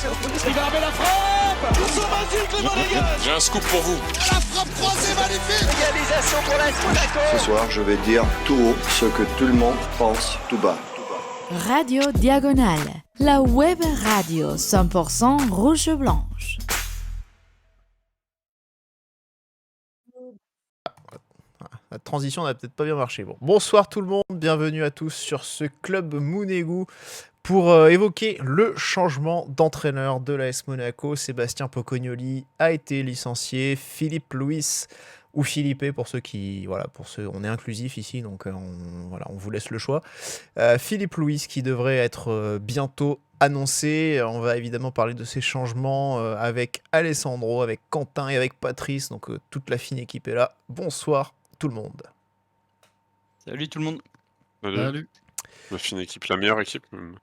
Il va la frappe. Ils sont magiques les Monégasques. J'ai un scoop pour vous. La frappe croisée magnifique. Égalisation pour l'AS Monaco. Ce soir, je vais dire tout haut ce que tout le monde pense tout bas. Radio Diagonale, la web radio 100% rouge-blanche. La transition n'a peut-être pas bien marché. Bon. Bonsoir tout le monde, bienvenue à tous sur ce club Mounegou pour évoquer le changement d'entraîneur de l'AS Monaco. Sébastien Pocognoli a été licencié, Philippe Luis ou Philippe pour ceux qui... Voilà, pour ceux, on est inclusif ici, donc on vous laisse le choix. Philippe Luis qui devrait être bientôt annoncé. On va évidemment parler de ces changements avec Alessandro, avec Quentin et avec Patrice, donc toute la fine équipe est là. Bonsoir tout le monde. Salut tout le monde. Salut. La fine équipe, la meilleure équipe même.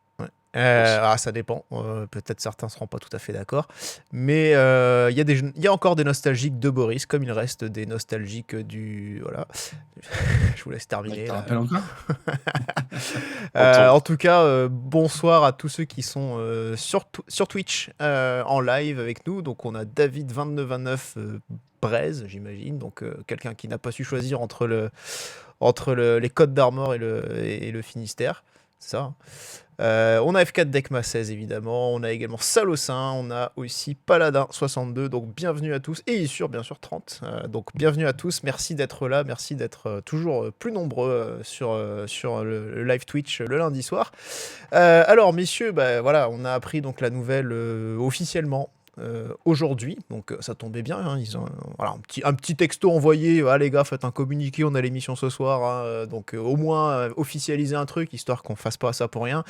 Ça dépend, peut-être certains ne seront pas tout à fait d'accord, mais il y a encore des nostalgiques de Boris, comme il reste des nostalgiques du... Voilà, je vous laisse terminer. T'en rappelles encore En tout cas, bonsoir à tous ceux qui sont sur Twitch en live avec nous. Donc on a David2929 Braise, j'imagine, donc quelqu'un qui n'a pas su choisir entre les Côtes d'Armor et le Finistère, c'est ça. On a F4 Decma 16 évidemment, on a également Salocin, on a aussi Paladin 62, donc bienvenue à tous, et Issur bien sûr 30, donc bienvenue à tous, merci d'être là, merci d'être toujours plus nombreux sur le live Twitch le lundi soir. Alors messieurs, voilà, on a appris donc la nouvelle officiellement aujourd'hui, donc ça tombait bien, hein, ils ont voilà, un petit texto envoyé, les gars faites un communiqué, on a l'émission ce soir, hein, donc au moins officialiser un truc, histoire qu'on fasse pas ça pour rien.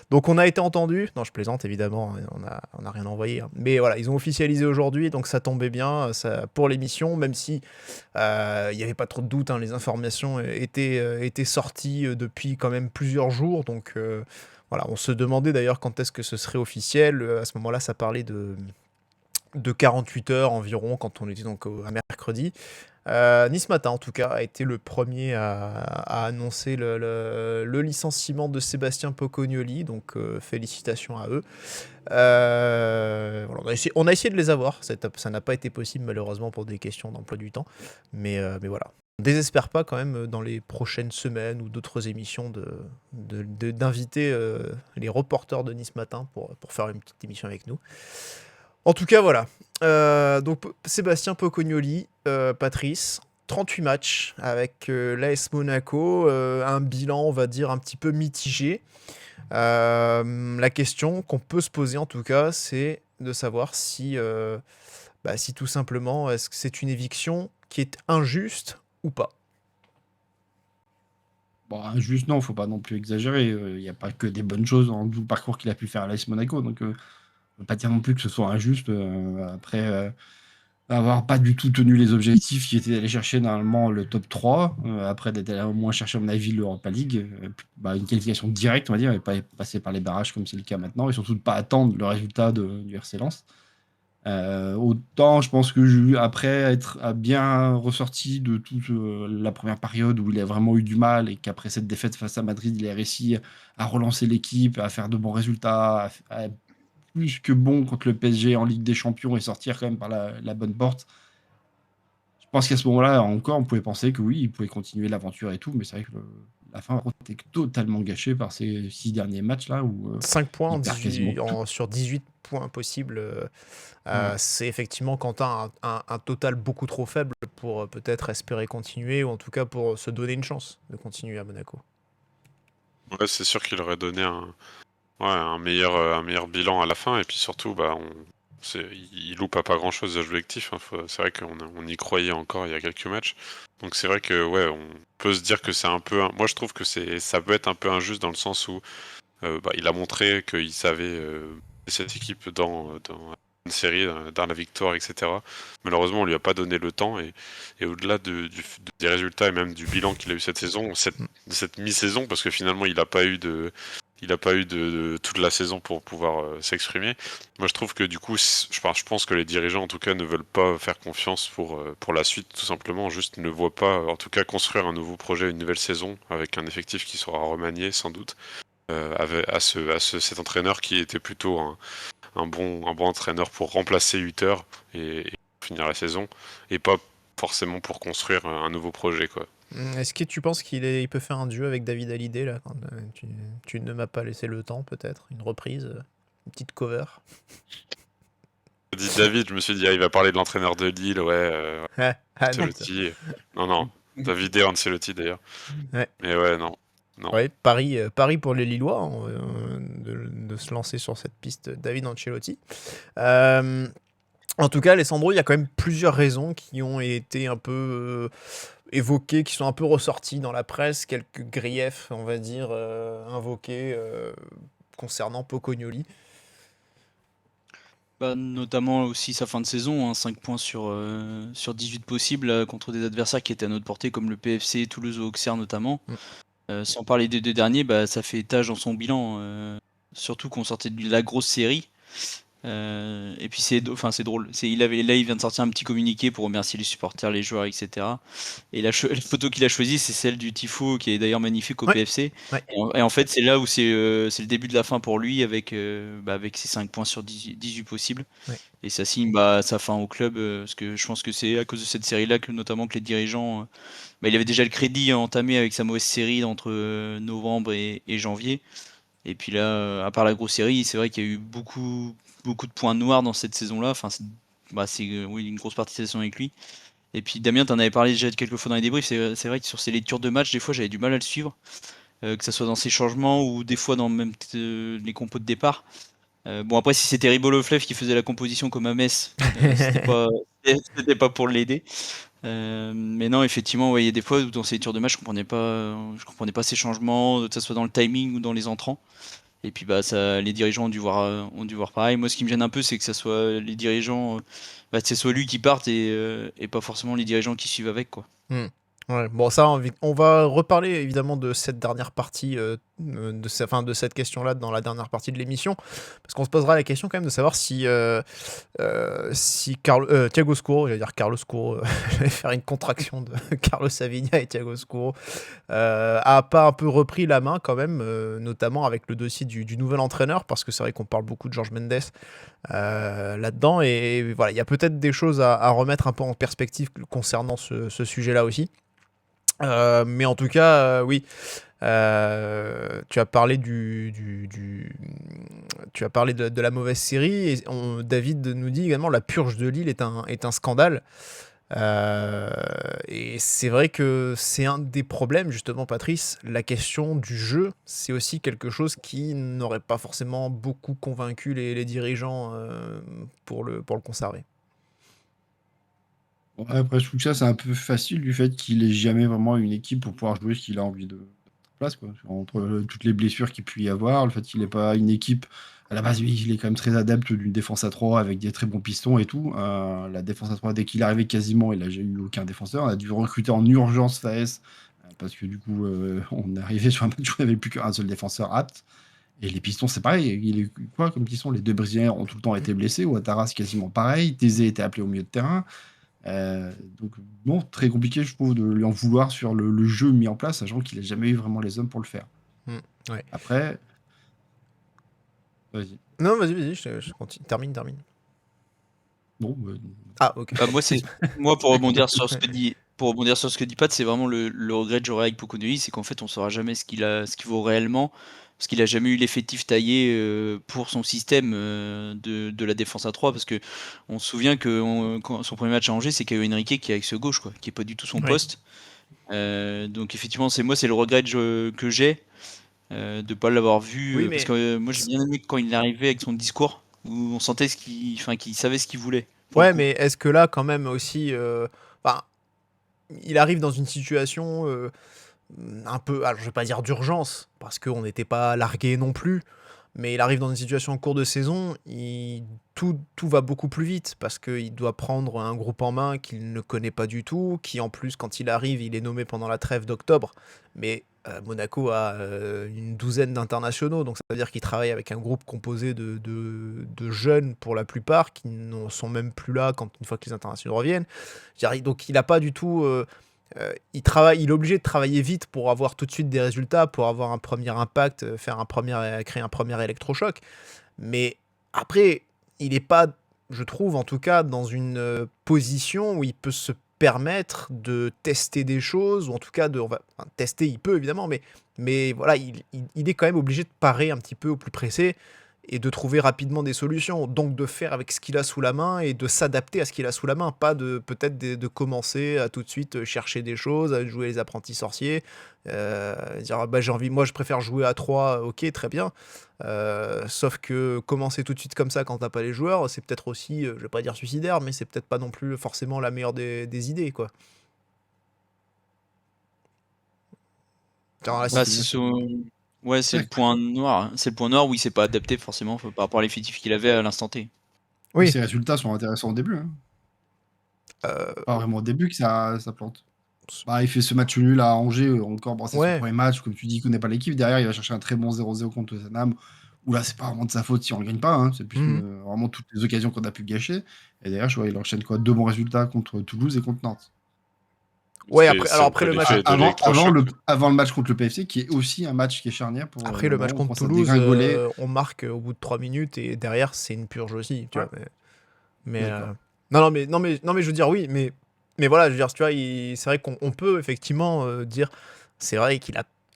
Donc on a été entendu, non je plaisante évidemment, on a rien envoyé, hein. Mais voilà, ils ont officialisé aujourd'hui, donc ça tombait bien ça, pour l'émission, même si il n'y avait pas trop de doute, hein, les informations étaient sorties depuis quand même plusieurs jours, donc voilà, on se demandait d'ailleurs quand est-ce que ce serait officiel, à ce moment-là ça parlait de 48 heures environ, quand on était donc à mercredi. Nice Matin, en tout cas, a été le premier à annoncer le licenciement de Sébastien Pocognoli, donc félicitations à eux. Voilà, on a essayé de les avoir, ça n'a pas été possible malheureusement pour des questions d'emploi du temps, mais voilà. On ne désespère pas quand même dans les prochaines semaines ou d'autres émissions d'inviter les reporters de Nice Matin pour faire une petite émission avec nous. En tout cas, voilà. Donc, Sébastien Pocognoli, Patrice, 38 matchs avec l'AS Monaco, un bilan, on va dire, un petit peu mitigé. La question qu'on peut se poser, en tout cas, c'est de savoir si tout simplement, est-ce que c'est une éviction qui est injuste ou pas ? Bon, injuste, non, faut pas non plus exagérer. Il n'y a pas que des bonnes choses dans tout le parcours qu'il a pu faire à l'AS Monaco, donc... On ne peut pas dire non plus que ce soit injuste après avoir pas du tout tenu les objectifs qui étaient d'aller chercher normalement le top 3, après d'être allé au moins chercher à mon avis l'Europa League, une qualification directe on va dire, et pas passer par les barrages comme c'est le cas maintenant, et surtout de ne pas attendre le résultat du RC Lens. Autant je pense que après être bien ressorti de toute la première période où il a vraiment eu du mal et qu'après cette défaite face à Madrid il a réussi à relancer l'équipe, à faire de bons résultats, à plus que bon contre le PSG en Ligue des Champions et sortir quand même par la bonne porte. Je pense qu'à ce moment-là, encore, on pouvait penser que oui, il pouvait continuer l'aventure et tout, mais c'est vrai que la fin était totalement gâchée par ces 6 derniers matchs-là. 5 points sur 18 points possibles. C'est effectivement, Quentin, un total beaucoup trop faible pour peut-être espérer continuer, ou en tout cas pour se donner une chance de continuer à Monaco. Ouais, c'est sûr qu'il aurait donné un meilleur bilan à la fin, et puis surtout il loupe pas grand chose d'objectif, hein. C'est vrai qu'on y croyait encore il y a quelques matchs, donc c'est vrai que on peut se dire que c'est un peu moi je trouve que ça peut être un peu injuste dans le sens où il a montré qu'il savait cette équipe dans une série, dans la victoire, etc. Malheureusement on lui a pas donné le temps, et au-delà des résultats et même du bilan qu'il a eu cette saison, cette mi-saison, parce que finalement il a pas eu de toute la saison pour pouvoir s'exprimer. Moi, je trouve que du coup, je pense que les dirigeants, en tout cas, ne veulent pas faire confiance pour la suite, tout simplement. Juste ne voient pas, en tout cas, construire un nouveau projet, une nouvelle saison, avec un effectif qui sera remanié, sans doute, cet entraîneur qui était plutôt un bon entraîneur pour remplacer Hutter et finir la saison, et pas forcément pour construire un nouveau projet, quoi. Est-ce que tu penses il peut faire un duo avec David Hallyday là, quand tu ne m'as pas laissé le temps, peut-être une reprise, une petite cover? Dit David, je me suis dit, il va parler de l'entraîneur de Lille, ouais, Ah, non, Ancelotti. Non, David et Ancelotti d'ailleurs. Ouais. Mais ouais, non. Ouais, Paris pour les Lillois, hein, de se lancer sur cette piste David Ancelotti. En tout cas, Alessandro, il y a quand même plusieurs raisons qui ont été un peu évoquées, qui sont un peu ressorties dans la presse, quelques griefs, on va dire, invoqués concernant Pocognoli. Notamment aussi sa fin de saison, 5 points sur 18 possibles contre des adversaires qui étaient à notre portée, comme le PFC, Toulouse ou Auxerre notamment. Sans parler des 2 derniers, ça fait étage dans son bilan, surtout qu'on sortait de la grosse série. Et puis c'est drôle. Il vient de sortir un petit communiqué pour remercier les supporters, les joueurs, etc. Et la photo qu'il a choisie, c'est celle du tifo, qui est d'ailleurs magnifique au PFC. Ouais. Et en fait, c'est là où c'est le début de la fin pour lui, avec ses 5 points sur 18 possibles. Ouais. Et ça signe sa fin au club, parce que je pense que c'est à cause de cette série-là que notamment que les dirigeants... il avait déjà le crédit entamé avec sa mauvaise série entre novembre et janvier. Et puis là, à part la grosse série, c'est vrai qu'il y a eu beaucoup de points noirs dans cette saison-là. Enfin, c'est une grosse partie de la saison avec lui. Et puis Damien, t'en avais parlé déjà quelques fois dans les débriefs. C'est vrai que sur ses lectures de match, des fois, j'avais du mal à le suivre, que ça soit dans ses changements ou des fois dans même les compos de départ. Après, si c'était Riboloflev qui faisait la composition comme à Metz, c'était pas pour l'aider. Mais non, effectivement, il y a des fois où dans ces lectures de match, je comprenais pas ces changements, que ce soit dans le timing ou dans les entrants. Et puis les dirigeants ont dû voir pareil. Moi, ce qui me gêne un peu, c'est que ça soit les dirigeants, que ce soit lui qui parte et pas forcément les dirigeants qui suivent avec, quoi. Ouais, bon, ça, on va reparler évidemment de cette dernière partie, de cette question-là dans la dernière partie de l'émission, parce qu'on se posera la question quand même de savoir si Thiago Scuro, j'allais dire Carlos Scuro, je vais faire une contraction de Carlos Savigna et Thiago Scuro, a pas un peu repris la main quand même, notamment avec le dossier du nouvel entraîneur, parce que c'est vrai qu'on parle beaucoup de Jorge Mendes là-dedans, et voilà, il y a peut-être des choses à remettre un peu en perspective concernant ce sujet-là aussi. Mais en tout cas, oui. Tu as parlé tu as parlé de la mauvaise série. Et David nous dit également la purge de Lille est un scandale. Et c'est vrai que c'est un des problèmes, justement, Patrice. La question du jeu, c'est aussi quelque chose qui n'aurait pas forcément beaucoup convaincu les dirigeants pour le conserver. Bon, après, je trouve que ça, c'est un peu facile du fait qu'il ait jamais vraiment une équipe pour pouvoir jouer ce qu'il a envie de place, quoi. Entre toutes les blessures qu'il peut y avoir, le fait qu'il n'ait pas une équipe. À la base, oui, il est quand même très adepte d'une défense à 3 avec des très bons pistons et tout. La défense à 3, dès qu'il est arrivé quasiment, il n'a jamais eu aucun défenseur. On a dû recruter en urgence Faes parce que du coup, on est arrivé sur un match où il n'y avait plus qu'un seul défenseur apte. Et les pistons, c'est pareil. Il est quoi comme piston? Les 2 Brésiliens ont tout le temps été blessés. Ouattara, c'est quasiment pareil. Thésée était appelé au milieu de terrain. Donc, bon, très compliqué, je trouve, de lui en vouloir sur le jeu mis en place, sachant qu'il n'a jamais eu vraiment les hommes pour le faire. Ouais. Après, vas-y. Non, vas-y, je continue. Termine. Bon, Ah, ok. Moi, pour rebondir sur ce que dit Pat, c'est vraiment le regret que j'aurais avec Pocognoli, c'est qu'en fait, on saura jamais ce qu'il vaut réellement, parce qu'il a jamais eu l'effectif taillé pour son système de la défense à 3, parce que on se souvient que son premier match à Angers, c'est Caio Henrique qui est axe gauche, quoi, qui est pas du tout son poste. Donc effectivement, c'est le regret que j'ai de pas l'avoir vu, Oui, mais parce que moi j'ai bien aimé quand il est arrivé avec son discours où on sentait qu'il savait ce qu'il voulait. Ouais, mais est-ce que là, quand même aussi, il arrive dans une situation un peu, alors je vais pas dire d'urgence, parce qu'on n'était pas largué non plus, mais il arrive dans une situation en cours de saison, tout va beaucoup plus vite, parce qu'il doit prendre un groupe en main qu'il ne connaît pas du tout, qui en plus, quand il arrive, il est nommé pendant la trêve d'octobre, mais Monaco a une douzaine d'internationaux, donc ça veut dire qu'il travaille avec un groupe composé de jeunes pour la plupart, qui ne sont même plus là une fois que les internationaux reviennent. Donc il n'a pas du tout... il est obligé de travailler vite pour avoir tout de suite des résultats, pour avoir un premier impact, créer un premier électrochoc. Mais Après, il n'est pas, je trouve en tout cas, dans une position où il peut se permettre de tester des choses, ou en tout cas enfin, tester, il peut évidemment, mais voilà, il est quand même obligé de parer un petit peu au plus pressé et de trouver rapidement des solutions. Donc de faire avec ce qu'il a sous la main et de s'adapter à ce qu'il a sous la main, pas de peut-être de commencer à tout de suite chercher des choses, à jouer les apprentis sorciers, dire ah bah, moi je préfère jouer à 3, ok très bien. Sauf que commencer tout de suite comme ça quand t'as pas les joueurs, c'est peut-être aussi, je vais pas dire suicidaire, mais c'est peut-être pas non plus forcément la meilleure des idées quoi. Genre, là, Bah, c'est c'est bien sûr. ouais, c'est le Ouais. point noir. Hein. C'est le point noir où il s'est pas adapté forcément par rapport à l'effectif qu'il avait à l'instant T. Oui. Ses résultats sont intéressants au début. Hein. Pas vraiment au début que ça plante. Bah, il fait ce match nul à Angers, encore. Bon, c'est son Ouais. premier match, comme tu dis, il connaît pas l'équipe. Derrière, il va chercher un très bon 0-0 contre Tottenham. Où là, c'est pas vraiment de sa faute si on ne gagne pas. Hein. C'est plus vraiment toutes les occasions qu'on a pu gâcher. Et derrière, je vois, il enchaîne quoi 2 bons résultats contre Toulouse et contre Nantes. Ouais, C'est alors un après peu le match, l'effet de Avant l'électrochoc. le match contre le PFC, qui est aussi un match qui est charnière pour après le le match moment où on contre commence à Toulouse, dégringoler. on marque au bout de 3 minutes et derrière c'est une purge aussi, tu Ouais. vois. Mais D'accord. non mais je veux dire oui, mais voilà, je veux dire, tu vois, c'est vrai qu'on peut effectivement dire, c'est vrai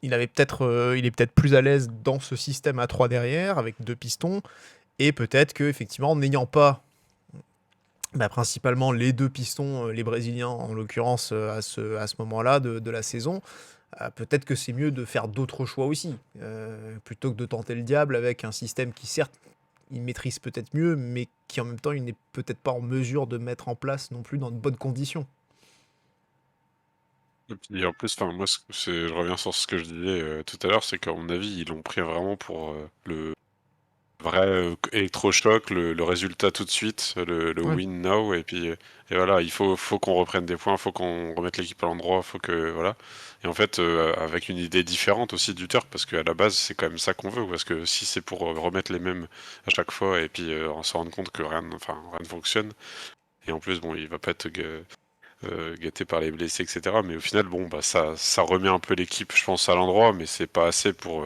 il avait peut-être, il est peut-être plus à l'aise dans ce système à 3 derrière avec 2 pistons et peut-être que effectivement n'ayant pas principalement les 2 pistons, les Brésiliens en l'occurrence à ce moment-là de la saison, peut-être que c'est mieux de faire d'autres choix aussi, plutôt que de tenter le diable avec un système qui certes il maîtrise peut-être mieux, mais qui en même temps il n'est peut-être pas en mesure de mettre en place non plus dans de bonnes conditions. Et puis en plus, enfin moi, je reviens sur ce que je disais tout à l'heure, c'est qu'à mon avis, ils l'ont pris vraiment pour le vrai électrochoc, le résultat tout de suite, le Ouais. win now, et voilà, faut qu'on reprenne des points, faut qu'on remette l'équipe à l'endroit, faut que voilà. Et en fait, avec une idée différente aussi du Turc, parce qu'à la base, c'est quand même ça qu'on veut, parce que si c'est pour remettre les mêmes à chaque fois et puis on se rendre compte que rien ne fonctionne, et en plus, bon, il va pas être gâté par les blessés, etc. Mais au final, bon, bah ça remet un peu l'équipe, je pense, à l'endroit, mais c'est pas assez pour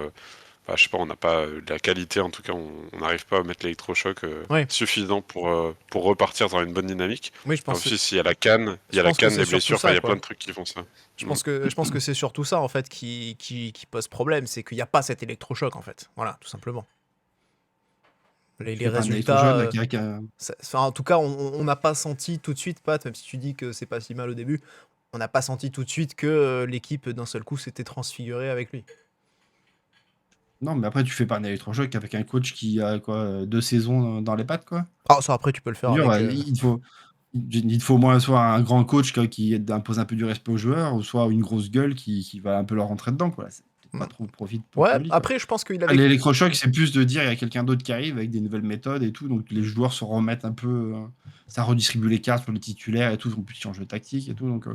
je sais pas, on n'a pas la qualité, en tout cas, on n'arrive pas à mettre l'électrochoc Ouais. suffisant pour repartir dans une bonne dynamique. Oui, je pense, Ensuite, s'il y a la canne, je pense que c'est les surtout blessures, enfin, ça, il y a quoi. plein de trucs qui font ça. Je pense que c'est surtout ça en fait qui pose problème, c'est qu'il n'y a pas cet électrochoc en fait. Voilà, tout simplement. Les Tu fais pas un résultats, électrochoc, là, qui a un- enfin, en tout cas, on n'a pas senti tout de suite, Pat, même si tu dis que c'est pas si mal au début, on n'a pas senti tout de suite que l'équipe d'un seul coup s'était transfigurée avec lui. Non, mais après, tu fais pas un électrochoc avec un coach qui a quoi, 2 saisons dans les pattes, quoi. Ah, ça après tu peux le Je faire veux dire, avec. il te faut au moins soit un grand coach quoi, qui impose un peu du respect aux joueurs, ou soit une grosse gueule qui va un peu leur rentrer dedans, quoi. C'est peut-être pas trop profite pour Ouais, lui, quoi. après je pense qu'il Ah, avait. l'électrochoc, c'est plus de dire il y a quelqu'un d'autre qui arrive avec des nouvelles méthodes et tout, donc les joueurs se remettent un peu. Ça redistribue les cartes sur les titulaires et tout, on peut changer de tactique et tout. Donc,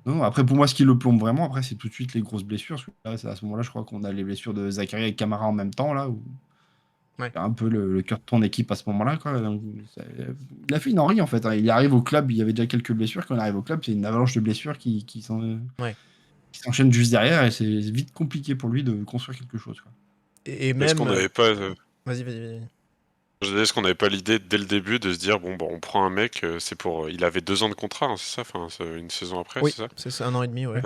non, après, pour moi, ce qui le plombe vraiment, après, c'est tout de suite les grosses blessures. Parce que là, c'est à ce moment-là, je crois qu'on a les blessures de Zakaria et Camara en même temps, là, où Ouais. c'est un peu le cœur de ton équipe à ce moment-là, quoi. Donc, il a fait une Henry, en fait. Hein. Il arrive au club, il y avait déjà quelques blessures. Quand il arrive au club, c'est une avalanche de blessures qui Ouais. s'enchaînent juste derrière, et c'est vite compliqué pour lui de construire quelque chose, quoi. Et Est-ce qu'on même. n'avait pas, Vas-y. je disais, est-ce qu'on n'avait pas l'idée dès le début de se dire, bon, bah, on prend un mec, c'est pour, il avait 2 ans de contrat, hein, c'est ça, enfin, c'est une saison après, Oui, c'est ça? c'est 1 an et demi, ouais.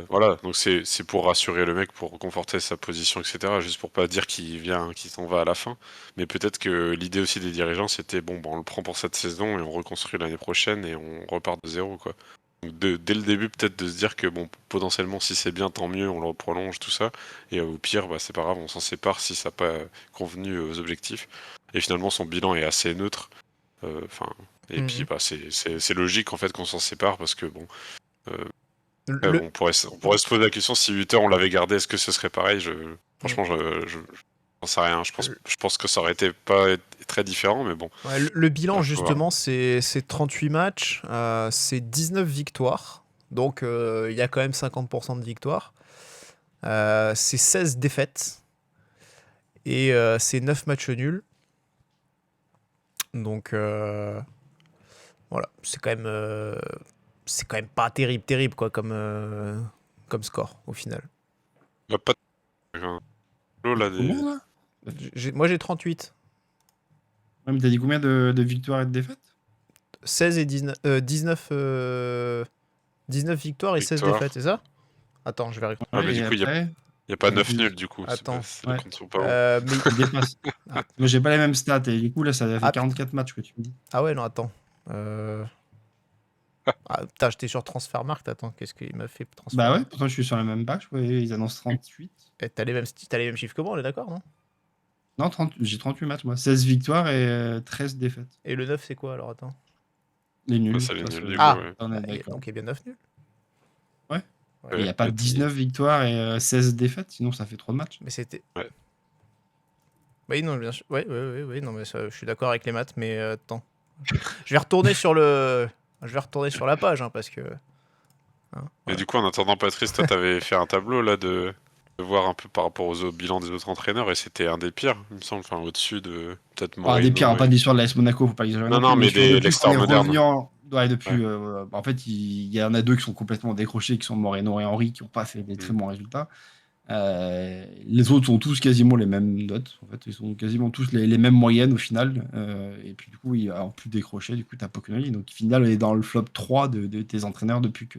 Voilà, donc c'est pour rassurer le mec, pour conforter sa position, etc. Juste pour pas dire qu'il s'en va à la fin. Mais peut-être que l'idée aussi des dirigeants, c'était bon, on le prend pour cette saison et on reconstruit l'année prochaine et on repart de zéro, quoi. Donc dès le début, peut-être de se dire que bon, potentiellement, si c'est bien, tant mieux, on le prolonge, tout ça. Et au pire, bah, c'est pas grave, on s'en sépare si ça n'a pas convenu aux objectifs. Et finalement, son bilan est assez neutre. Enfin, et puis, bah, c'est logique en fait qu'on s'en sépare parce que bon. Le- On pourrait se poser la question si 8 heures on l'avait gardé, est-ce que ce serait pareil? Franchement, je j'en sais rien. Je pense que ça aurait été pas très différent, mais bon. Ouais, le bilan, Faut voir. justement, c'est 38 matchs, c'est 19 victoires. Donc, il y a quand même 50% de victoires. C'est 16 défaites. Et c'est 9 matchs nuls. Donc, voilà. C'est quand même pas terrible, quoi, comme score, au final. Bah, pas de- là, Combien, là? Moi, j'ai 38. Ouais, mais t'as dit combien de victoires et de défaites? 16 et 19 victoires et 16 Victoire. défaites, c'est ça? Attends, je vais récupérer. Ah, mais Ouais, du et coup, il y a après, pas il 9 plus- nuls, du coup. Attends. Les Ouais. comptes sont pas bons. Mais... il dépasse. Ah. Moi, j'ai pas les mêmes stats, et du coup, là, ça fait Ah, 44 matchs que tu me dis. Ah ouais, non, attends. Ah, putain, j'étais sur Transfermarkt, attends, qu'est-ce qu'il m'a fait Bah Transfermarkt? ouais, pourtant, je suis sur la même page, ouais, ils annoncent 38. T'as les mêmes chiffres que moi, on est d'accord, non? Non, j'ai 38 matchs, moi. 16 victoires et 13 défaites. Et le 9, c'est quoi alors? Attends. Les nuls. Ça, les ça, nuls, c'est- du coup, Ah, ouais. on est donc d'accord. il y a bien 9 nuls. Ouais. Ouais. Il n'y a pas Ouais, 19 victoires et 16 défaites, sinon ça fait trop de matchs. Mais c'était. Ouais. Oui, non, bien sûr. Oui, non, mais ça, je suis d'accord avec les maths, mais attends. Je vais retourner sur le. Je vais retourner sur la page, hein, parce que. Et Voilà. du coup, en attendant, Patrice, toi, t'avais fait un tableau là de voir un peu par rapport aux bilans des autres entraîneurs, et c'était un des pires, il me semble, enfin au-dessus de peut-être Ah, des pires, Moreno. pas de l'histoire de l'AS Monaco, faut pas exagérer Non, non plus, non, mais mais sur depuis qu'on l'Extra est moderne. revenu ouais, depuis, Ouais. en fait, il y en a deux qui sont complètement décrochés, qui sont Moreno et Henry, qui n'ont pas fait des très bons résultats. Les autres ont tous quasiment les mêmes notes, en fait, ils sont quasiment tous les mêmes moyennes au final, et puis du coup, en plus décroché, du coup, t'as Poconelli, donc au final, il est dans le flop 3 de tes entraîneurs depuis que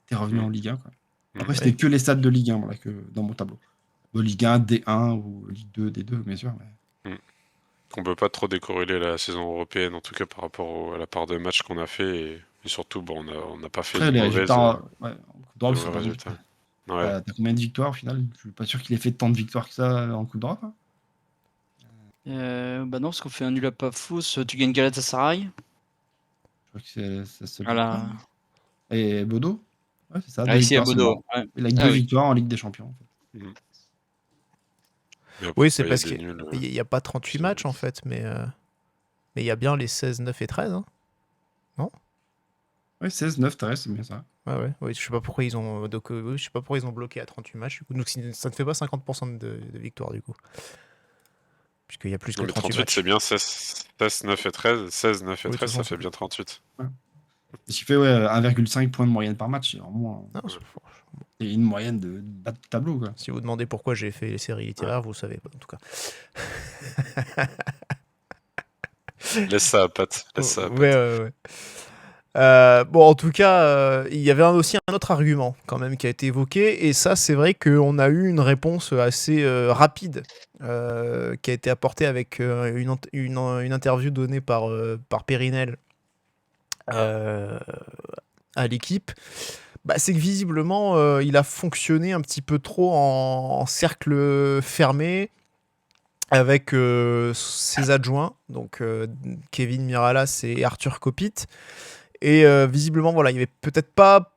t'es revenu en Ligue 1, quoi. Après, Ouais. c'était que les stats de Ligue 1, voilà, que dans mon tableau. De Ligue 1, D1 ou Ligue 2, D2, bien sûr. Mais... On peut pas trop décorréler la saison européenne, en tout cas par rapport à la part de matchs qu'on a fait, et surtout, bon, on n'a pas fait Après, de les mauvaises résultats, ouais, en Coupe d'Europe, c'est mauvais pas non résultats. plus. Ouais. T'as combien de victoires au final? Je suis pas sûr qu'il ait fait tant de victoires que ça en Coupe d'Europe, hein. Bah non, parce qu'on fait un nul à pas fausse. Tu gagnes Galatasaray. Je crois que c'est sa seule Voilà. victoire. Et Bodo? Ouais, c'est ça, Ah, deux ici à victoires Bodo. seulement. Ouais. Il a que Ah deux oui. victoires en Ligue des Champions. En fait. Mais après, Oui, c'est il y a parce des qu'il nuls. n'y a pas 38 c'est- matchs en fait, mais il y a bien les 16, 9 et 13. Hein. Ouais, 16-9, t'as raison, c'est bien ça. Ouais, je sais pas pourquoi ils ont je sais pas pourquoi ils ont bloqué à 38 matchs. Du coup. Donc ça ne fait pas 50% de victoire du coup. Puisqu'il y a plus Non, que mais 38 38, matchs. c'est bien 16, 9 et 13. 16, 9 et Oui, de 13, toute façon, ça fait bien 38. Ce qui fait 1,5 points de moyenne par match. C'est vraiment Non, c'est une moyenne de bas de tableau, quoi. si vous demandez pourquoi j'ai fait les séries littéraires, vous savez pas en tout cas. Laisse ça à Pat. Laisse ça à Pat. Ouais. Bon, en tout cas, il y avait aussi un autre argument quand même qui a été évoqué, et ça, c'est vrai qu'on a eu une réponse assez rapide qui a été apportée avec une interview donnée par Périnel à l'équipe. Bah, c'est que visiblement, il a fonctionné un petit peu trop en cercle fermé avec ses adjoints, donc Kevin Miralas et Arthur Copit. Et visiblement, voilà, il n'y avait peut-être pas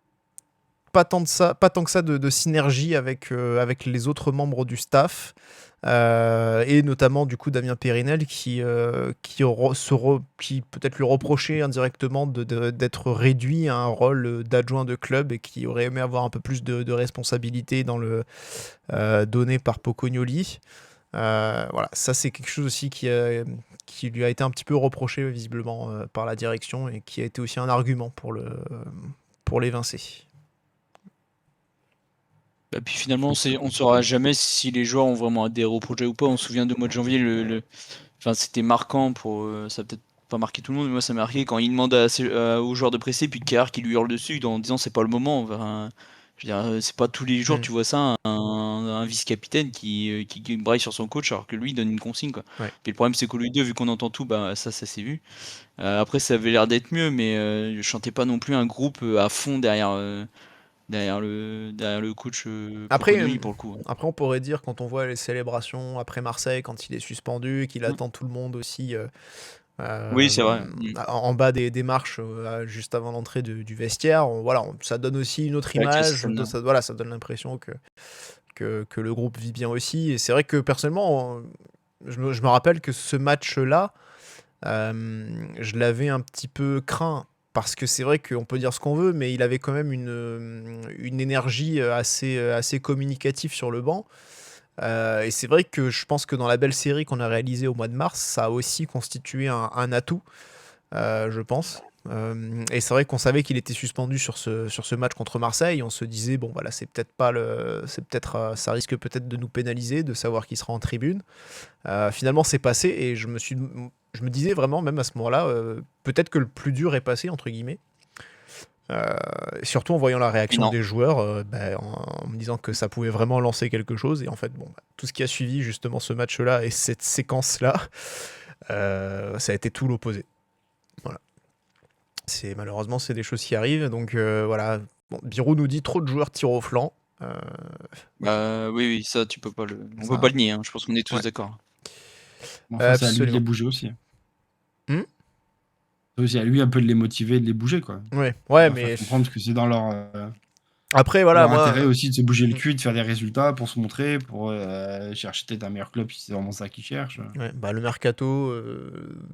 tant que ça de synergie avec les autres membres du staff. Et notamment du coup Damien Périnel qui peut-être lui reprochait indirectement d'être réduit à un rôle d'adjoint de club et qui aurait aimé avoir un peu plus de responsabilité dans le donné par Pocognoli. Voilà, ça c'est quelque chose aussi qui lui a été un petit peu reproché visiblement par la direction et qui a été aussi un argument pour l'évincer. Bah, puis finalement, on ne saura jamais si les joueurs ont vraiment adhéré au projet ou pas. On se souvient du mois de janvier, enfin, c'était marquant pour. Ça a peut-être pas marqué tout le monde, mais moi ça m'a marqué quand il demande aux joueurs de presser, puis Kerr qui lui hurle dessus en disant c'est pas le moment. Enfin, je veux dire, c'est pas tous les jours tu vois ça, un vice-capitaine qui braille sur son coach alors que lui il donne une consigne, quoi. Ouais. Puis le problème c'est que lui deux, vu qu'on entend tout, bah ça s'est vu. Après ça avait l'air d'être mieux, mais je chantais pas non plus un groupe à fond derrière le coach Après, Pocognoli, pour le coup. Après, on pourrait dire, quand on voit les célébrations après Marseille, quand il est suspendu, qu'il attend tout le monde aussi Oui, c'est vrai. en bas des marches, juste avant l'entrée du vestiaire, ça donne aussi une autre image. Ça donne l'impression que le groupe vit bien aussi. Et c'est vrai que personnellement, je me rappelle que ce match-là, je l'avais un petit peu craint. Parce que c'est vrai qu'on peut dire ce qu'on veut, mais il avait quand même une énergie assez communicative sur le banc. Et c'est vrai que je pense que dans la belle série qu'on a réalisée au mois de mars, ça a aussi constitué un atout, je pense. Et c'est vrai qu'on savait qu'il était suspendu sur ce match contre Marseille. On se disait, bon, voilà, c'est peut-être pas ça risque peut-être de nous pénaliser de savoir qu'il sera en tribune. Finalement, c'est passé et je me disais vraiment, même à ce moment-là, peut-être que le plus dur est passé, entre guillemets. Surtout en voyant la réaction des joueurs, en me disant que ça pouvait vraiment lancer quelque chose. Et en fait, tout ce qui a suivi justement ce match-là et cette séquence-là, ça a été tout l'opposé. Voilà. Malheureusement, c'est des choses qui arrivent. Donc voilà. Bon, Birou nous dit trop de joueurs tirent au flanc. Oui, ça, tu peux pas on peut pas le nier. Je pense qu'on est tous d'accord. Enfin, c'est à lui de les bouger aussi. C'est aussi à lui un peu de les motiver et de les bouger, quoi. Ouais, mais comprendre que c'est dans leur après, voilà, leur intérêt aussi de se bouger le cul, de faire des résultats pour se montrer, pour chercher peut-être un meilleur club si c'est vraiment ça qu'ils cherchent. Ouais, le mercato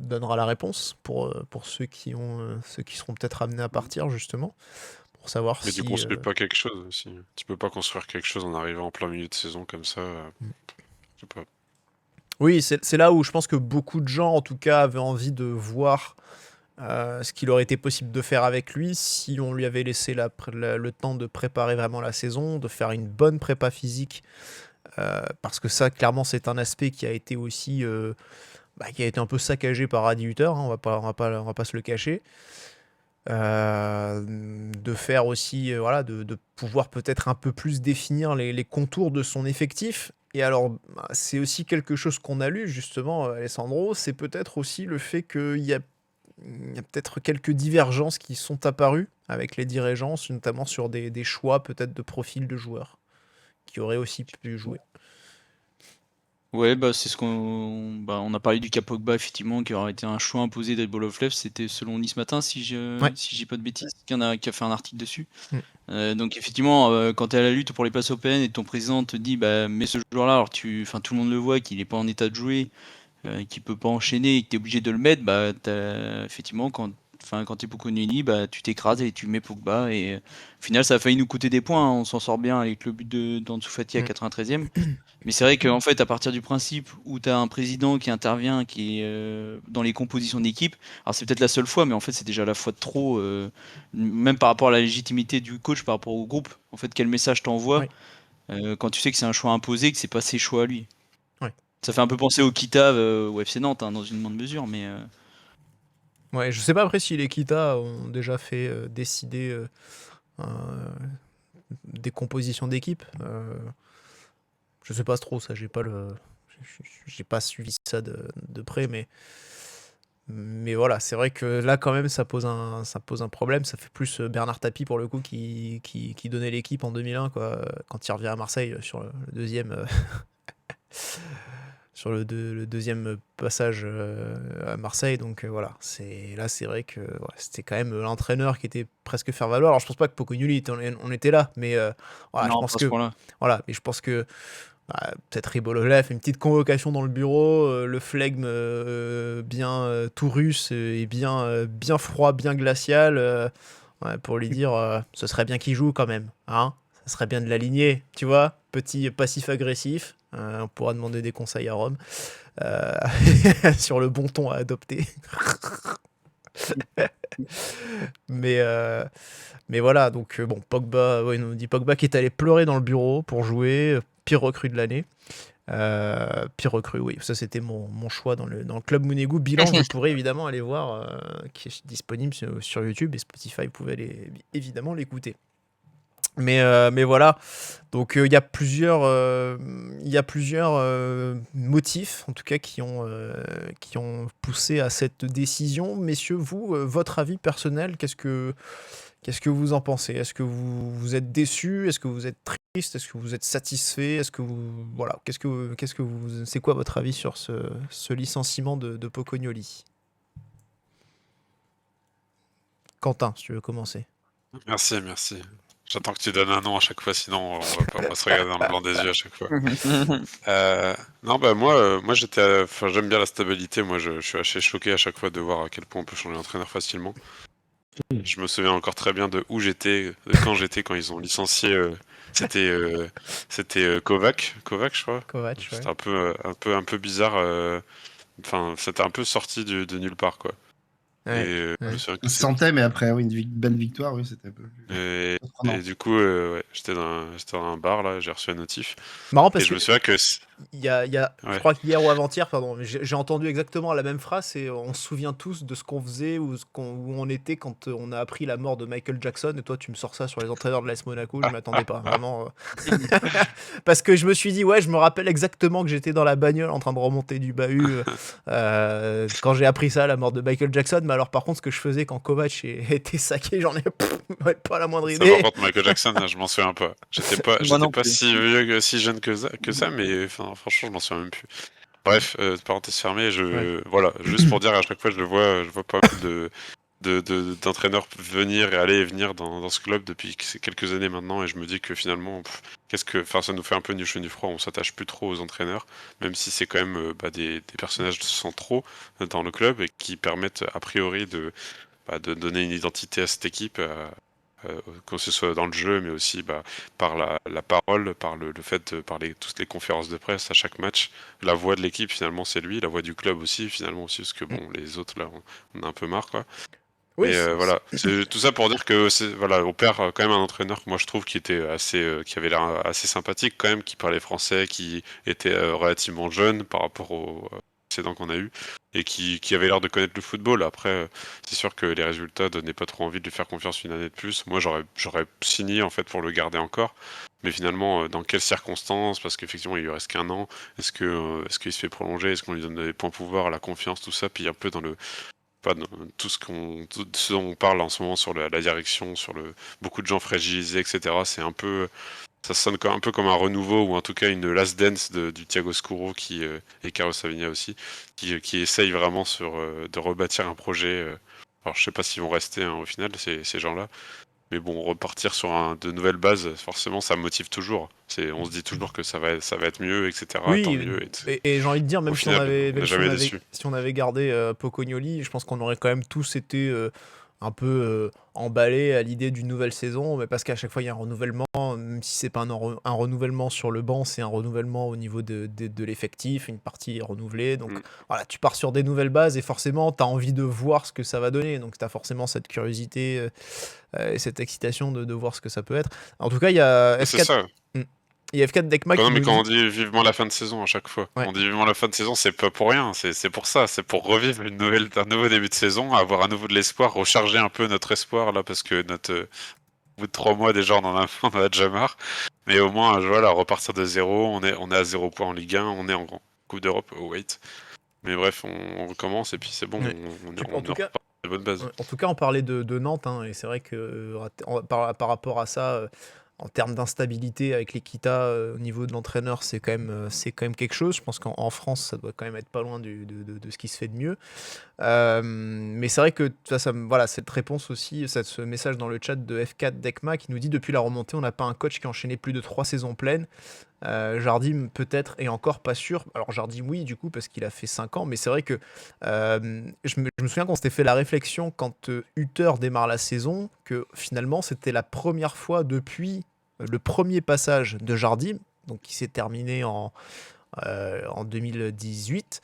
donnera la réponse pour ceux qui seront peut-être amenés à partir, justement, pour savoir Mais si... tu construis pas quelque chose aussi. Tu peux pas construire quelque chose en arrivant en plein milieu de saison comme ça. Je sais pas. Oui, c'est là où je pense que beaucoup de gens, en tout cas, avaient envie de voir ce qu'il aurait été possible de faire avec lui si on lui avait laissé le temps de préparer vraiment la saison, de faire une bonne prépa physique, parce que ça, clairement, c'est un aspect qui a été aussi qui a été un peu saccagé par Adi Hutter, hein, on va pas se le cacher. De faire aussi, de pouvoir peut-être un peu plus définir les contours de son effectif. Et alors, c'est aussi quelque chose qu'on a lu, justement, Alessandro, c'est peut-être aussi le fait qu'il y a peut-être quelques divergences qui sont apparues avec les dirigeants, notamment sur des choix peut-être de profil de joueurs qui auraient aussi pu jouer. Ouais, c'est ce on a parlé du cas Pogba, effectivement, qui aurait été un choix imposé d'Red Bull of Left. C'était selon Nice Matin, si j'ai pas de bêtises, qui a fait un article dessus. Donc effectivement, quand tu es à la lutte pour les places européennes et ton président te dit mets ce joueur-là, alors tout le monde le voit qu'il n'est pas en état de jouer, qu'il peut pas enchaîner et que tu es obligé de le mettre, effectivement, quand tu es Pocognoni, tu t'écrases et tu mets Pogba. Et au final, ça a failli nous coûter des points. On s'en sort bien avec le but d'Ansu Fati à 93e. Mais c'est vrai qu'en fait, à partir du principe où tu as un président qui intervient, qui est dans les compositions d'équipe, alors c'est peut-être la seule fois, mais en fait, c'est déjà la fois de trop, même par rapport à la légitimité du coach, par rapport au groupe. En fait, quel message t'envoie quand tu sais que c'est un choix imposé, que c'est pas ses choix à lui. Ça fait un peu penser au Kita au FC Nantes, hein, dans une moindre mesure, mais... Ouais, je sais pas après si les Kita ont déjà fait décider des compositions d'équipe. Je sais pas trop, ça, j'ai pas suivi ça de près, mais voilà, c'est vrai que là quand même ça pose un problème. Ça fait plus Bernard Tapie pour le coup qui donnait l'équipe en 2001 quoi, quand il revient à Marseille sur le deuxième sur le deuxième passage à Marseille. Donc voilà, c'est vrai que c'était quand même l'entraîneur qui était presque faire valoir. Alors je pense pas que Pocognoli on était là, mais voilà, non, je pense que peut-être Ribolovlev, une petite convocation dans le bureau, le flegme bien tout russe et bien froid, bien glacial, pour lui dire ce serait bien qu'il joue quand même, hein, ça serait bien de l'aligner, tu vois, petit passif-agressif, on pourra demander des conseils à Rome sur le bon ton à adopter. Mais voilà, donc Pogba, il nous dit Pogba qui est allé pleurer dans le bureau pour jouer, pire recrue de l'année. Pire recrue, oui, ça c'était mon choix dans le club Mounegou. Bilan, vous pourrez évidemment aller voir, qui est disponible sur YouTube et Spotify, vous pouvez évidemment l'écouter. Mais voilà, donc il y a plusieurs motifs en tout cas qui ont poussé à cette décision. Messieurs, vous, votre avis personnel, qu'est-ce que vous en pensez? Est-ce que vous êtes déçus? Est-ce que vous êtes triste? Est-ce que vous êtes satisfait? Est-ce que voilà, c'est quoi votre avis sur ce licenciement de Pocognoli? Quentin, si tu veux commencer. Merci. J'attends que tu donnes un nom à chaque fois, sinon on va se regarder dans le blanc des yeux à chaque fois. Non, moi j'aime bien la stabilité. Moi, je suis assez choqué à chaque fois de voir à quel point on peut changer d'entraîneur facilement. Je me souviens encore très bien de où j'étais, quand ils ont licencié. C'était Kovac, je crois. Kovac, ouais. C'était un peu bizarre. Enfin, c'était un peu sorti de nulle part, quoi. Ouais, Je me ouais. souviens que On se sentait, mais après oui, bonne victoire, oui, c'était un peu plus et, surprenant. et du coup, ouais, j'étais dans un bar là, j'ai reçu un notif. Marrant Et parce je que me souviens que. je Ouais. crois qu'hier ou avant-hier, pardon, mais j'ai entendu exactement la même phrase et on se souvient tous de ce qu'on faisait ou où on était quand on a appris la mort de Michael Jackson. Et toi, tu me sors ça sur les entraîneurs de l'AS Monaco, je m'attendais pas, vraiment. Parce que je me suis dit, ouais, je me rappelle exactement que j'étais dans la bagnole en train de remonter du bahut quand j'ai appris ça, la mort de Michael Jackson. Mais alors, par contre, ce que je faisais quand Kovac était saqué, j'en ai pas la moindre Ça, par idée. contre, Michael Jackson, je m'en souviens pas. Moi J'étais non pas plus. si vieux, si jeune que ça, mais enfin, franchement, je m'en souviens même plus. Bref, parenthèse fermée, Ouais. voilà, juste pour dire, à chaque fois, je vois pas mal d'entraîneurs venir et aller et venir dans ce club depuis quelques années maintenant, et je me dis que finalement, enfin, ça nous fait un peu ni chaud ni froid, on s'attache plus trop aux entraîneurs, même si c'est quand même des personnages centraux dans le club et qui permettent a priori de donner une identité à cette équipe, que ce soit dans le jeu, mais aussi par la parole, par le fait de parler toutes les conférences de presse à chaque match. La voix de l'équipe, finalement, c'est lui, la voix du club aussi, finalement aussi, parce que bon, les autres, là, on a un peu marre, quoi. Oui, Mais voilà, c'est tout ça pour dire que voilà, on perd quand même un entraîneur que moi je trouve qui était qui avait l'air assez sympathique quand même, qui parlait français, qui était relativement jeune par rapport aux précédents qu'on a eu et qui avait l'air de connaître le football. Après, c'est sûr que les résultats donnaient pas trop envie de lui faire confiance une année de plus. Moi, j'aurais signé en fait pour le garder encore. Mais finalement, dans quelles circonstances? Parce qu'effectivement, il lui reste qu'un an. Est-ce qu'il se fait prolonger? Est-ce qu'on lui donne des points pouvoir, la confiance, tout ça? Puis un peu dans le pas dans tout ce dont on parle en ce moment sur la direction, beaucoup de gens fragilisés, etc. C'est un peu, ça sonne un peu comme un renouveau ou en tout cas une last dance du Thiago Scuro et Carlos Savigna aussi, qui essaye vraiment de rebâtir un projet. Alors je sais pas s'ils vont rester au final ces gens-là, mais bon, repartir sur de nouvelles bases, forcément, ça me motive toujours. On se dit toujours que ça va être mieux, etc. Tant oui, mieux. et j'ai envie de dire, Au final, on n'est jamais déçu. si on avait gardé Pocognoli, je pense qu'on aurait quand même tous été un peu emballés à l'idée d'une nouvelle saison, mais parce qu'à chaque fois il y a un renouvellement, même si c'est pas un renouvellement sur le banc, c'est un renouvellement au niveau de l'effectif, une partie est renouvelée, donc Mm. voilà, tu pars sur des nouvelles bases et forcément tu as envie de voir ce que ça va donner, donc tu as forcément cette curiosité et cette excitation de voir ce que ça peut être. En tout cas, il y a C'est F4. ça. Il y a F4 Decma qui Non, mais nous quand dit. on dit vivement la fin de saison à chaque fois, Ouais. on dit vivement la fin de saison, c'est pas pour rien, c'est pour ça, c'est pour revivre un nouveau début de saison, avoir à nouveau de l'espoir, recharger un peu notre espoir là, parce que au bout de 3 mois déjà on en a déjà marre, mais au moins voilà, repartir de zéro, on est à 0 points en Ligue 1, on est en Coupe d'Europe, oh wait, mais bref, on recommence et puis c'est bon, Ouais. En on tout cas, repart de bonnes bases. en tout cas, on parlait de Nantes, hein, et c'est vrai que par rapport à ça, en termes d'instabilité avec l'Equita au niveau de l'entraîneur, c'est quand même quelque chose. Je pense qu'en France, ça doit quand même être pas loin de ce qui se fait de mieux. Mais c'est vrai que voilà, cette réponse aussi, ce message dans le chat de F4 Decma qui nous dit depuis la remontée, on n'a pas un coach qui a enchaîné plus de 3 saisons pleines. Jardim peut-être et encore pas sûr. Alors Jardim oui du coup parce qu'il a fait 5 ans, mais c'est vrai que je me souviens qu'on s'était fait la réflexion quand Hutter démarre la saison que finalement c'était la première fois depuis le premier passage de Jardim, donc qui s'est terminé en 2018.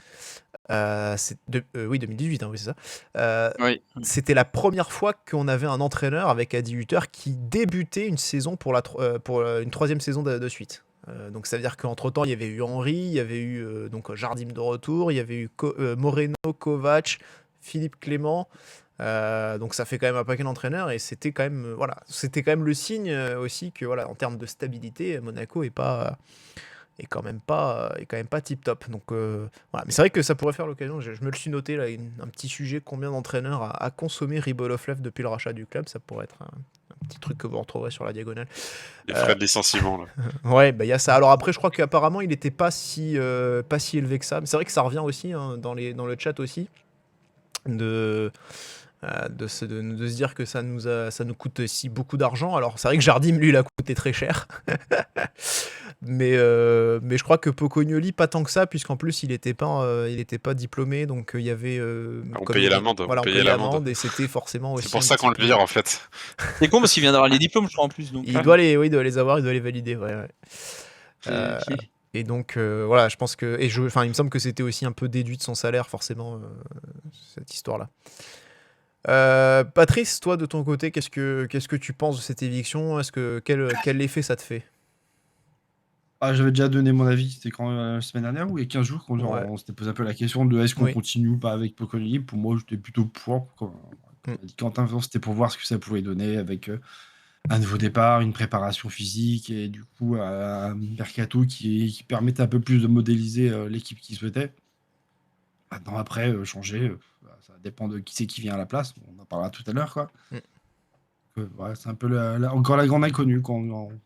Oui, 2018, hein, oui, c'est ça. Oui. C'était la première fois qu'on avait un entraîneur avec Adi Hutter qui débutait une saison pour une troisième saison de suite. Donc ça veut dire qu'entre-temps, il y avait eu Henry, il y avait eu donc Jardim de retour, il y avait eu Moreno, Kovac, Philippe Clément. Donc ça fait quand même un paquet d'entraîneurs et c'était quand même voilà, c'était quand même le signe aussi que voilà, en termes de stabilité, Monaco est quand même pas tip top. Donc voilà, mais c'est vrai que ça pourrait faire l'occasion. Je me le suis noté là, un petit sujet, combien d'entraîneurs a consommé Ribolovlev depuis le rachat du club. Ça pourrait être un petit truc que vous retrouverez sur la diagonale. Les frais de licenciement là. Ouais, bah il y a ça. Alors après, je crois qu'apparemment, il n'était pas si élevé que ça. Mais c'est vrai que ça revient aussi hein, dans le chat aussi de se dire que ça nous coûte si beaucoup d'argent. Alors c'est vrai que Jardim lui il a coûté très cher. mais je crois que Pocognoli pas tant que ça puisqu'en plus il était pas diplômé, donc il y avait On comme payait il- l'amende, voilà, on on payait payait l'amende. l'amende et c'était forcément aussi C'est pour un ça petit qu'on le peu- vire en fait. C'est con parce qu'il vient d'avoir les diplômes, je crois, en plus. Donc, il doit les avoir, il doit les valider, ouais. c'est- Et donc voilà, je pense que il me semble que c'était aussi un peu déduit de son salaire forcément cette histoire là. Patrice, toi de ton côté, qu'est-ce que tu penses de cette éviction? Quel effet ça te fait? J'avais déjà donné mon avis, c'était quand la semaine dernière ou il y a 15 jours, quand Ouais. on s'était posé un peu la question de est-ce qu'on Oui. continue ou pas avec Poconili. Pour moi, j'étais plutôt pour. Comme Mm. a dit Quentin, c'était pour voir ce que ça pouvait donner avec un nouveau départ, une préparation physique et du coup un mercato qui permettait un peu plus de modéliser l'équipe qu'il souhaitait. Maintenant, après, changer, ça dépend de qui c'est qui vient à la place. On en parlera tout à l'heure, quoi. Mm. Ouais, c'est un peu encore la grande inconnue quand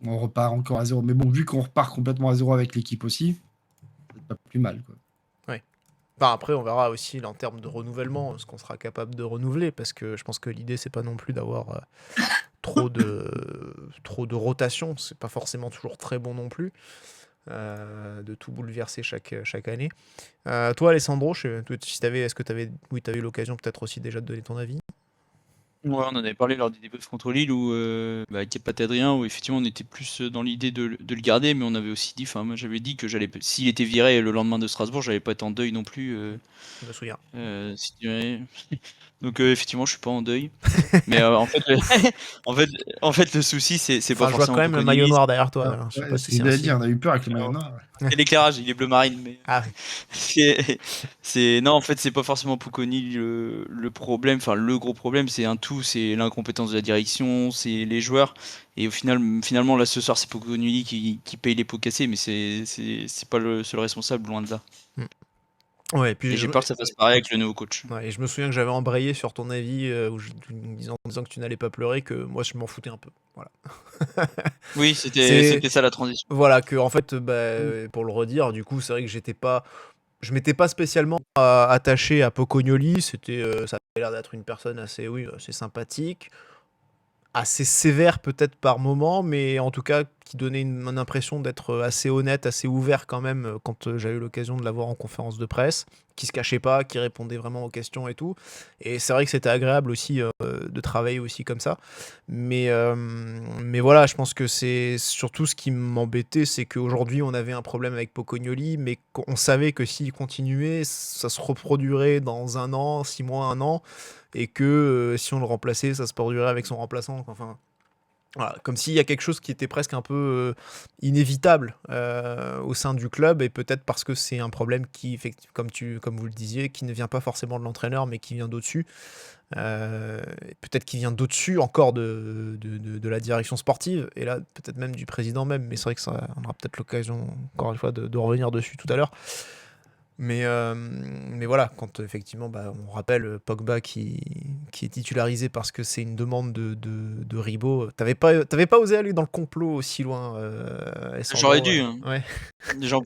on repart encore à zéro. Mais bon, vu qu'on repart complètement à zéro avec l'équipe aussi, c'est pas plus mal, quoi. Enfin, après, on verra aussi là, en termes de renouvellement ce qu'on sera capable de renouveler, parce que je pense que l'idée c'est pas non plus d'avoir trop de rotation. C'est pas forcément toujours très bon non plus. De tout bouleverser chaque année. Toi, Alessandro, est-ce que tu avais eu l'occasion peut-être aussi déjà de donner ton avis? Ouais, on en avait parlé lors du débrief contre Lille où avec Kepa Adrien, où effectivement on était plus dans l'idée de le garder, mais on avait aussi dit, enfin moi j'avais dit que s'il était viré le lendemain de Strasbourg, j'allais pas être en deuil non plus. Je me souviens. Donc effectivement, je suis pas en deuil. Mais en fait, en fait, le souci, c'est Enfin, pas je vois quand forcément même le maillot Poconili, noir derrière toi. Ah, Alors, je sais ouais, pas ce si que c'est un j'allais dire, signe. on a eu peur avec le maillot noir. c'est l'éclairage, il est bleu marine, mais Ah, non, en fait, c'est pas forcément Poconili le problème. Enfin, le gros problème, c'est un tout, c'est l'incompétence de la direction, c'est les joueurs. Et au final, finalement, là, ce soir, c'est Poconili qui paye les pots cassés, mais c'est pas le seul responsable, loin de là. ouais, et puis Et j'ai peur que ça fasse pareil avec le nouveau coach. ouais, et je me souviens que j'avais embrayé sur ton avis en disant que tu n'allais pas pleurer, que moi je m'en foutais un peu. Voilà. Oui, C'est c'était ça la transition. voilà que en fait, pour le redire, du coup, c'est vrai que je m'étais pas spécialement attaché à Pocognoli. Ça avait l'air d'être une personne assez sympathique, assez sévère peut-être par moment, mais en tout cas qui donnait une impression d'être assez honnête, assez ouvert quand même quand j'ai eu l'occasion de l'avoir en conférence de presse, qui se cachait pas, qui répondait vraiment aux questions et tout. Et c'est vrai que c'était agréable aussi de travailler aussi comme ça. Mais voilà, je pense que c'est surtout ce qui m'embêtait, c'est qu'aujourd'hui on avait un problème avec Pocognoli, mais qu'on savait que s'il continuait, ça se reproduirait dans 1 an, 6 mois, 1 an, et que si on le remplaçait, ça se produirait avec son remplaçant. Enfin, voilà, comme s'il y a quelque chose qui était presque un peu inévitable au sein du club, et peut-être parce que c'est un problème qui, comme vous le disiez, qui ne vient pas forcément de l'entraîneur, mais qui vient d'au-dessus. Et peut-être qu'il vient d'au-dessus encore de la direction sportive, et là peut-être même du président même, mais c'est vrai que on aura peut-être l'occasion encore une fois de revenir dessus tout à l'heure. Mais voilà, quand effectivement on rappelle Pogba qui est titularisé parce que c'est une demande de Ribot, t'avais pas osé aller dans le complot aussi loin, Alessandro, J'aurais dû, hein. ouais. J'en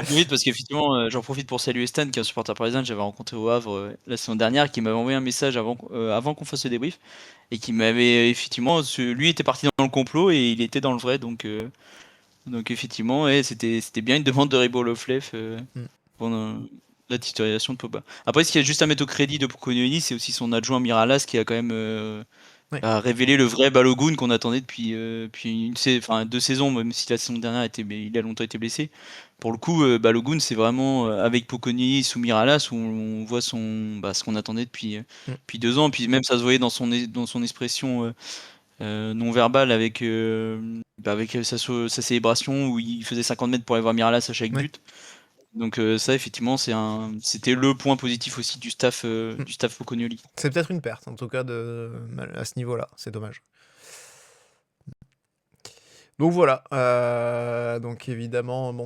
profite parce qu'effectivement, j'en profite pour saluer Stan, qui est un supporter parisien que j'avais rencontré au Havre la semaine dernière, qui m'avait envoyé un message avant qu'on fasse le débrief, et qui m'avait effectivement, lui était parti dans le complot et il était dans le vrai, donc effectivement, ouais, c'était bien une demande de Ribo Loflef pendant la titularisation de Pogba. Après, ce qu'il y a juste à mettre au crédit de Pocognoni, c'est aussi son adjoint Miralas qui a quand même Ouais. a révélé le vrai Balogun qu'on attendait depuis 2 saisons, même si la saison dernière il a longtemps été blessé. Pour le coup, Balogun, c'est vraiment avec Pocognoni sous Miralas où on voit ce qu'on attendait depuis 2 ans. Puis même ça se voyait dans son expression non verbale avec sa célébration où il faisait 50 mètres pour aller voir Miralas à chaque Ouais. but. Donc ça, effectivement, c'était le point positif aussi du staff Pocognoli. C'est peut-être une perte en tout cas à ce niveau-là, c'est dommage. Donc voilà, donc évidemment,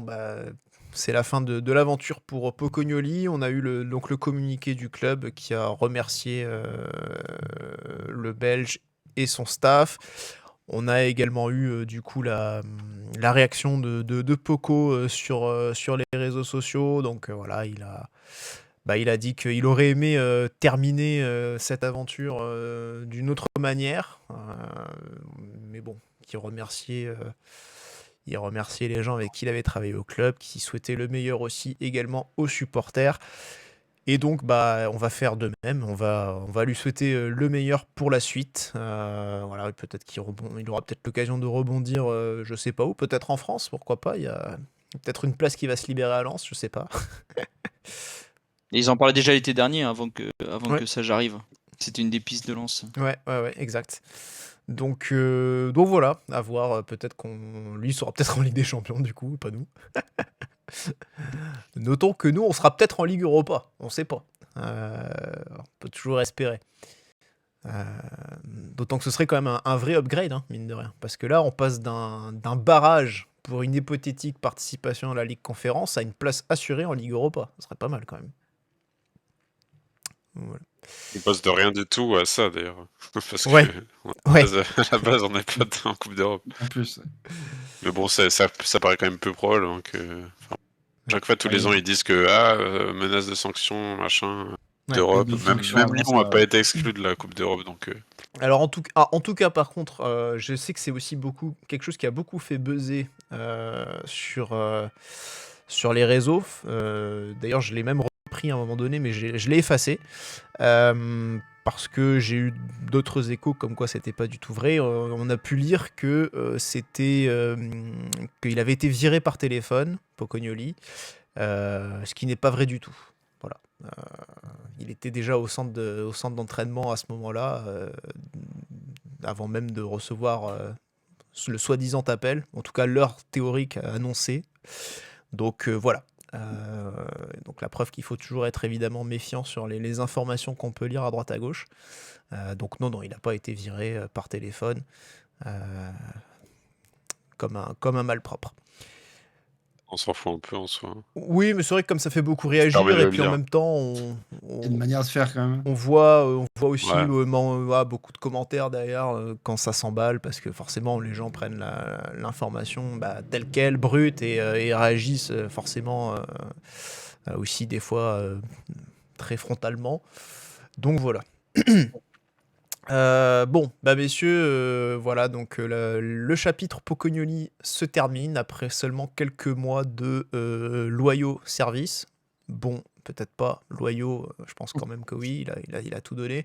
c'est la fin de l'aventure pour Pocognoli. On a eu le communiqué du club qui a remercié le Belge et son staff. On a également eu du coup la réaction de Poco sur les réseaux sociaux. Donc voilà, il a dit qu'il aurait aimé terminer cette aventure d'une autre manière. Mais bon, il remerciait les gens avec qui il avait travaillé au club, qui souhaitaient le meilleur aussi également aux supporters. Et donc, on va faire de même. On va lui souhaiter le meilleur pour la suite. Voilà, peut-être il aura peut-être l'occasion de rebondir, je sais pas où, peut-être en France, pourquoi pas. Il y a peut-être une place qui va se libérer à Lens, je sais pas. Et ils en parlaient déjà l'été dernier, avant que Ouais. ça j'arrive. C'était une des pistes de lance. Ouais, exact. Donc voilà, à voir. Peut-être qu'on lui sera peut-être en Ligue des Champions du coup, pas nous. Notons que nous, on sera peut-être en Ligue Europa. On sait pas. On peut toujours espérer. D'autant que ce serait quand même un vrai upgrade, hein, mine de rien. Parce que là, on passe d'un barrage pour une hypothétique participation à la Ligue Conférence à une place assurée en Ligue Europa. Ce serait pas mal quand même. Voilà. On passe de rien du tout à ça d'ailleurs. Parce Ouais. que Ouais. à la base, on n'est pas en Coupe d'Europe. En plus. Mais bon, ça paraît quand même peu probable. Hein, chaque fois, tous les Ouais. ans, ils disent que menace de sanctions, machin, Ouais. d'Europe. Et des Même sanctions avant Lyon n'a ça. pas été exclu de la Coupe d'Europe. Donc, Alors en tout cas par contre, je sais que c'est aussi quelque chose qui a beaucoup fait buzzer sur les réseaux. D'ailleurs, je l'ai même repris à un moment donné, mais je l'ai effacé. Parce que j'ai eu d'autres échos comme quoi c'était pas du tout vrai. On a pu lire que qu'il avait été viré par téléphone, Pocognoli, ce qui n'est pas vrai du tout. Voilà. Il était déjà au centre d'entraînement à ce moment-là, avant même de recevoir le soi-disant appel, en tout cas l'heure théorique annoncée. Donc voilà. Donc la preuve qu'il faut toujours être évidemment méfiant sur les informations qu'on peut lire à droite à gauche. Donc non, il n'a pas été viré par téléphone comme un malpropre. on s'en fout un peu en soi. Oui, mais c'est vrai que comme ça fait beaucoup réagir, permet de et le puis en lire. même temps, C'est une manière de faire quand même. on voit aussi Ouais. beaucoup de commentaires derrière quand ça s'emballe, parce que forcément les gens prennent l'information telle qu'elle, brute, et réagissent forcément aussi des fois très frontalement. Donc voilà. Bon, messieurs, voilà, donc le chapitre Pocognoli se termine après seulement quelques mois de loyaux services. Bon, peut-être pas loyaux, je pense quand même que oui, il a tout donné.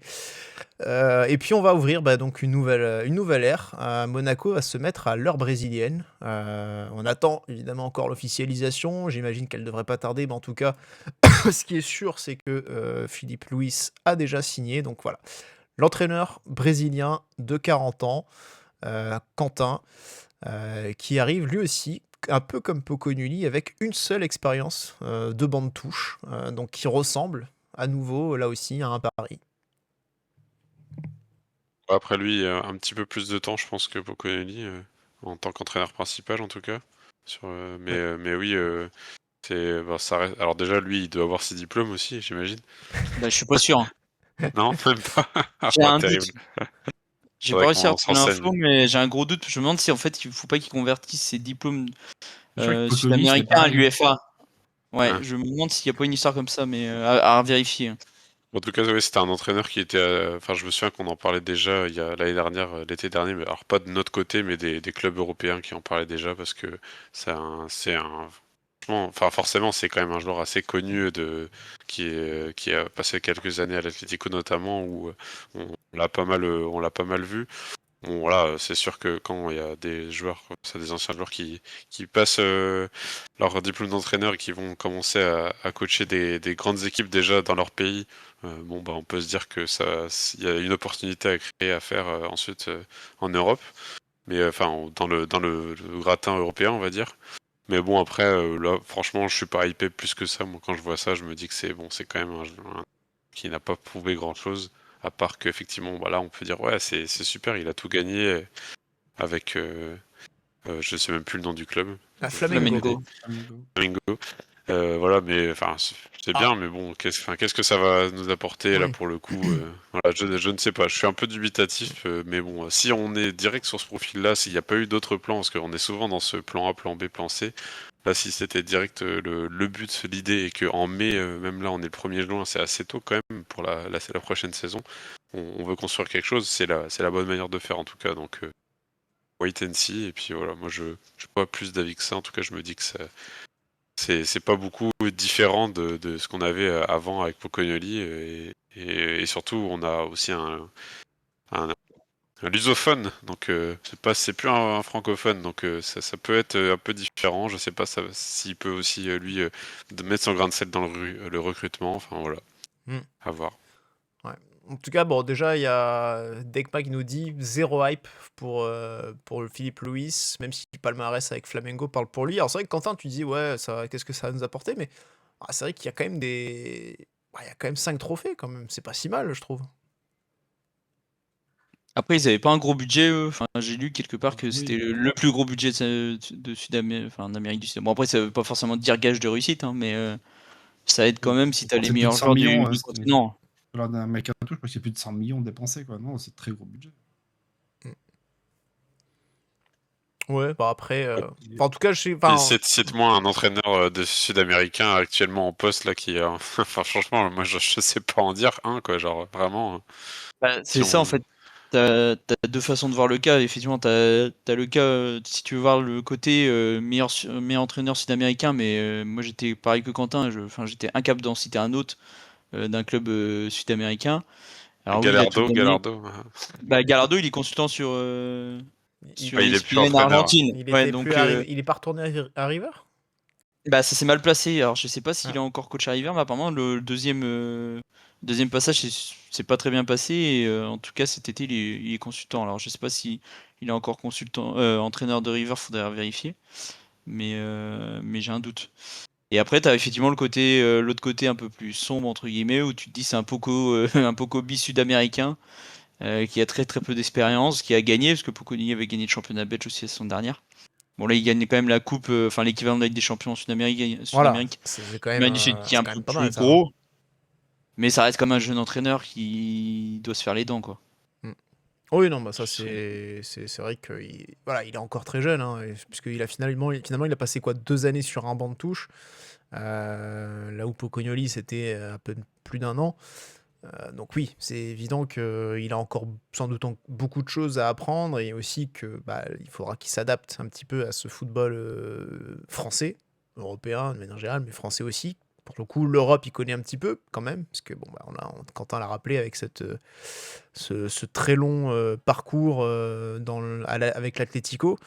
Et puis on va ouvrir donc une nouvelle ère. Monaco va se mettre à l'heure brésilienne. On attend évidemment encore l'officialisation, j'imagine qu'elle devrait pas tarder, mais en tout cas, ce qui est sûr, c'est que Philippe Luis a déjà signé, donc voilà. L'entraîneur brésilien de 40 ans, Quentin, qui arrive lui aussi, un peu comme Pocognoli, avec une seule expérience de banc de touche, donc qui ressemble à nouveau, là aussi, à un pari. Après lui, un petit peu plus de temps, je pense, que Pocognoli, en tant qu'entraîneur principal en tout cas. Mais oui, ça reste... Alors déjà, lui, il doit avoir ses diplômes aussi, j'imagine. Je suis pas sûr. Non, même pas. J'ai un terrible. doute. J'ai Faudrait pas réussi à qu'on retrouver s'enseigne. l'info, mais j'ai un gros doute. Je me demande si en fait il faut pas qu'il convertisse ses diplômes Je crois que Pocoglou, sud-américains c'était à pareil. l'UFA. Ouais, Ah. je me demande s'il y a pas une histoire comme ça, mais à vérifier. En tout cas, oui, c'était un entraîneur qui était. Enfin, je me souviens qu'on en parlait déjà il y a l'année dernière, l'été dernier, mais alors pas de notre côté, mais des clubs européens qui en parlaient déjà parce que c'est un. Enfin, forcément, c'est quand même un joueur assez connu qui a passé quelques années à l'Atlético notamment où on l'a pas mal vu. Bon, voilà, c'est sûr que quand il y a des joueurs, c'est des anciens joueurs qui passent leur diplôme d'entraîneur et qui vont commencer à coacher des grandes équipes déjà dans leur pays, on peut se dire que il y a une opportunité à créer, à faire ensuite en Europe, mais enfin dans le gratin européen, on va dire. Mais bon, après, là, franchement, je suis pas hypé plus que ça. Moi, quand je vois ça, je me dis que c'est quand même un qui n'a pas prouvé grand-chose. À part qu'effectivement, là, on peut dire, ouais, c'est super, il a tout gagné avec, je sais même plus le nom du club. Flamengo. Flamengo. Voilà, mais enfin, c'est bien, mais bon, qu'est-ce que ça va nous apporter là Oui. pour le coup voilà, je ne sais pas, je suis un peu dubitatif, mais bon, si on est direct sur ce profil-là, s'il n'y a pas eu d'autres plans, parce qu'on est souvent dans ce plan A, plan B, plan C, là, si c'était direct le but, l'idée, et qu'en mai, même là, on est le 1er juin, c'est assez tôt quand même pour la prochaine saison, on veut construire quelque chose, c'est la bonne manière de faire en tout cas, donc wait and see, et puis voilà, moi je n'ai pas plus d'avis que ça, en tout cas je me dis que c'est pas beaucoup différent de ce qu'on avait avant avec Pocognoli, et surtout on a aussi un lusophone, donc c'est plus un francophone, donc ça peut être un peu différent. Je sais pas s'il peut aussi lui de mettre son grain de sel dans le recrutement. Enfin voilà, à voir. En tout cas, bon, déjà, il y a Dekma qui nous dit zéro hype pour le Philippe Luis, même si le palmarès avec Flamengo parle pour lui. Alors, c'est vrai que Quentin, tu dis, ouais, qu'est-ce que ça va nous apporter, mais c'est vrai qu'il y a quand même il y a quand même 5 trophées, quand même. C'est pas si mal, je trouve. Après, ils avaient pas un gros budget, eux. Enfin, j'ai lu quelque part que Oui. c'était le plus gros budget de Sud-Amérique, enfin, d'Amérique du Sud. Bon, après, ça veut pas forcément dire gage de réussite, hein, mais ça aide quand même si t'as les C'est plus de meilleurs 100 joueurs millions, du c'est- continent. Lors d'un mercato, je crois que c'est plus de 100 millions dépensés, quoi. Non, c'est très gros budget. Ouais, bah après. En tout cas, je sais. Et Enfin, cite-moi un entraîneur de sud-américain actuellement en poste là qui a. Enfin, franchement, moi je sais pas en dire un, quoi. Genre, vraiment. Bah, c'est Si ça, on- en fait. T'as deux façons de voir le cas. Effectivement, t'as le cas, si tu veux voir le côté meilleur entraîneur sud-américain, mais moi j'étais pareil que Quentin, enfin, j'étais incapable d'en citer un autre d'un club sud-américain. Alors oui, il a tout gagné. Gallardo. Bah, Gallardo, il est consultant sur il, il est plus ESPN entraîneur. Argentine. il Ouais, était donc plus il est pas retourné à River? bah, ça s'est mal placé. Alors je sais pas s'il Ah. est encore coach à River, mais apparemment le deuxième passage c'est pas très bien passé. Et, en tout cas cet été il est consultant. Alors je sais pas si il est encore consultant entraîneur de River, faudrait vérifier. Mais j'ai un doute. Et après t'as effectivement l'autre côté un peu plus sombre entre guillemets où tu te dis c'est un Poco un Pocobi sud-américain qui a très très peu d'expérience, qui a gagné parce que Poconi avait gagné le championnat belge aussi la saison dernière. Bon là il gagne quand même la coupe, enfin l'équivalent de la Ligue des Champions en Voilà, Sud-Amérique. c'est quand même, Amérique du Sud qui est c'est un quand peu même pas plus mal ça. gros, mais ça reste comme un jeune entraîneur qui doit se faire les dents quoi. Oui, non, bah ça c'est vrai que voilà, il est encore très jeune, hein, puisqu'il a finalement il a passé quoi 2 années sur un banc de touche, là où Pocognoli c'était un peu plus d'un an. Donc oui, c'est évident qu'il a encore sans doute beaucoup de choses à apprendre et aussi que bah, il faudra qu'il s'adapte un petit peu à ce football français, européen de manière générale, mais français aussi. Pour le coup, l'Europe, il connaît un petit peu quand même, parce que bon, bah, Quentin l'a rappelé avec ce très long parcours avec l'Atlético.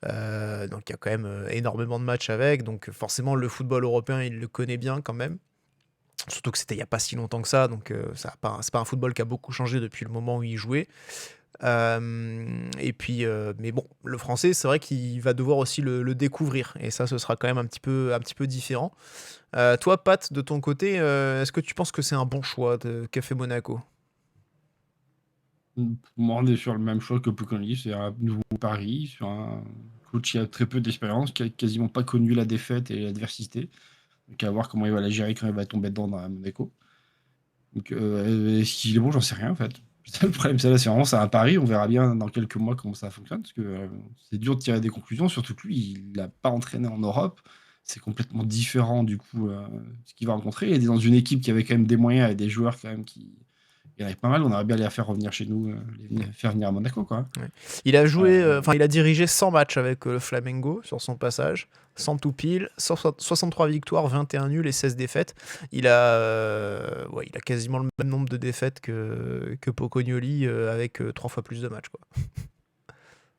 Donc il y a quand même énormément de matchs avec, donc forcément le football européen, il le connaît bien quand même. Surtout que c'était il n'y a pas si longtemps que ça, donc c'est pas un football qui a beaucoup changé depuis le moment où il jouait. Et puis, mais bon, le français, c'est vrai qu'il va devoir aussi le découvrir, et ça, ce sera quand même un petit peu différent. Toi, Pat, de ton côté, est-ce que tu penses que c'est un bon choix qu'a fait Monaco? Moi, on est sur le même choix que Pocognoli, c'est un nouveau pari sur un coach qui a très peu d'expérience, qui a quasiment pas connu la défaite et l'adversité. Donc à voir comment il va la gérer quand il va tomber dedans dans Monaco. Donc est-ce qu'il est bon, j'en sais rien en fait. Le problème, c'est là, c'est vraiment c'est un pari, on verra bien dans quelques mois comment ça fonctionne, parce que c'est dur de tirer des conclusions, surtout que lui, il n'a pas entraîné en Europe. C'est complètement différent du coup ce qu'il va rencontrer. Il est dans une équipe qui avait quand même des moyens et des joueurs quand même qui. Il y en avait pas mal, on aurait bien les faire revenir chez nous, les faire venir à Monaco, quoi. Il a joué, il a dirigé 100 matchs avec le Flamengo sur son passage, 100 tout pile, 63 victoires, 21 nuls et 16 défaites. Il a quasiment le même nombre de défaites que Pocognoli avec 3 fois plus de matchs, quoi.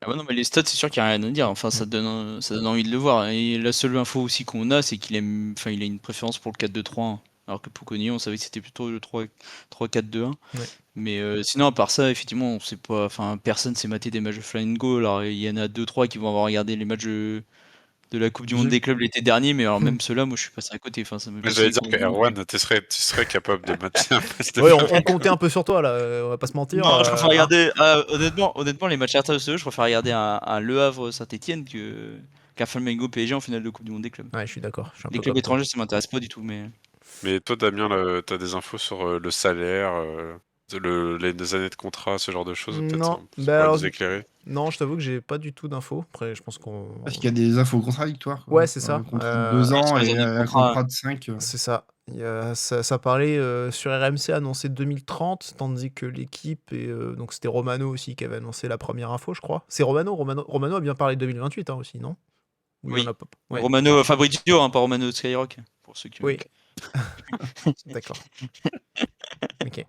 Ah bah non, mais les stats, c'est sûr qu'il n'y a rien à dire. Enfin, ça donne envie de le voir. Et la seule info aussi qu'on a, c'est qu'il aime, enfin, il a une préférence pour le 4-2-3-1. Alors que Pocognoli, on savait que c'était plutôt le 3-4-2-1. Ouais. Mais sinon, à part ça, effectivement, on sait pas. Enfin, personne s'est maté des matchs de Flamengo. Alors, il y en a 2-3 qui vont avoir regardé les matchs de la Coupe du Monde des clubs l'été dernier, mais alors même ceux-là, moi, je suis passé à côté. Enfin, ça me Mais j'allais dire que Erwan, tu serais capable de mater un match de Ouais, on Flamengo. comptait un peu sur toi, là, on va pas se mentir. Non, je préfère regarder. Honnêtement, les matchs RTE, je préfère regarder un Le Havre Saint-Etienne qu'un Flamengo PSG en finale de Coupe du Monde des clubs. Ouais, je suis d'accord. Je suis un Les peu clubs comme toi. étrangers, ça m'intéresse pas du tout, mais. Mais toi, Damien, t'as des infos sur le salaire, les années de contrat, ce genre de choses, peut-être Non, ça bah pourrait alors, nous éclairer. non, je t'avoue que j'ai pas du tout d'infos. Après, je pense qu'on. Parce qu'il y a des infos contradictoires, quoi. Ouais, c'est ça. Un contrat de 2 ans sur les et années de un contrat. contrat de 5. C'est ça. Ça parlait sur RMC annoncé 2030, tandis que l'équipe, et donc c'était Romano aussi qui avait annoncé la première info, je crois. C'est Romano a bien parlé de 2028 hein, aussi, non? Ou il y Oui. en a pas. Ouais. Romano Fabrizio, hein, pas Romano Skyrock, pour ceux qui. Oui. D'accord. Ok.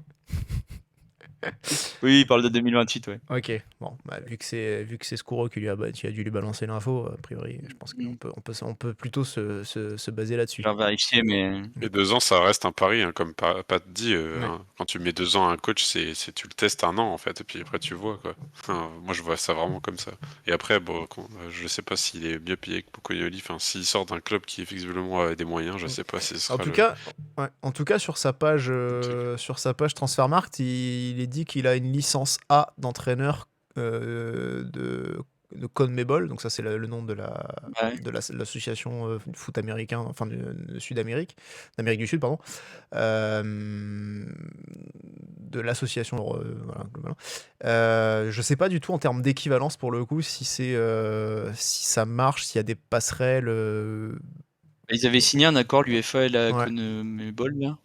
Oui, il parle de 2028, ouais. Ok, bon, bah, vu que c'est Skuro qui a dû lui balancer l'info, a priori, je pense qu'on on peut plutôt se baser Je là-dessus. vais vérifier, mais Les 2 ans, ça reste un pari, hein, comme Pat dit. Ouais. Hein, quand tu mets 2 ans à un coach, tu le testes 1 an en fait, et puis après tu vois quoi. Enfin, moi je vois ça vraiment comme ça. Et après, bon, je sais pas s'il est mieux payé que Pocognoli. Enfin, s'il sort d'un club qui visiblement a des moyens, je sais pas si ce En sera tout le cas, ouais, en tout cas sur sa page, truc. Transfermarkt, il est dit qu'il a une licence A d'entraîneur de CONMEBOL, donc ça c'est le nom de ouais. l'association foot américain, enfin de Sud-Amérique, d'Amérique du Sud, pardon, de l'association, voilà, globalement. Je sais pas du tout en termes d'équivalence pour le coup si si ça marche, s'il y a des passerelles. Ils avaient signé un accord, l'UEFA et la Ouais. CONMEBOL, là,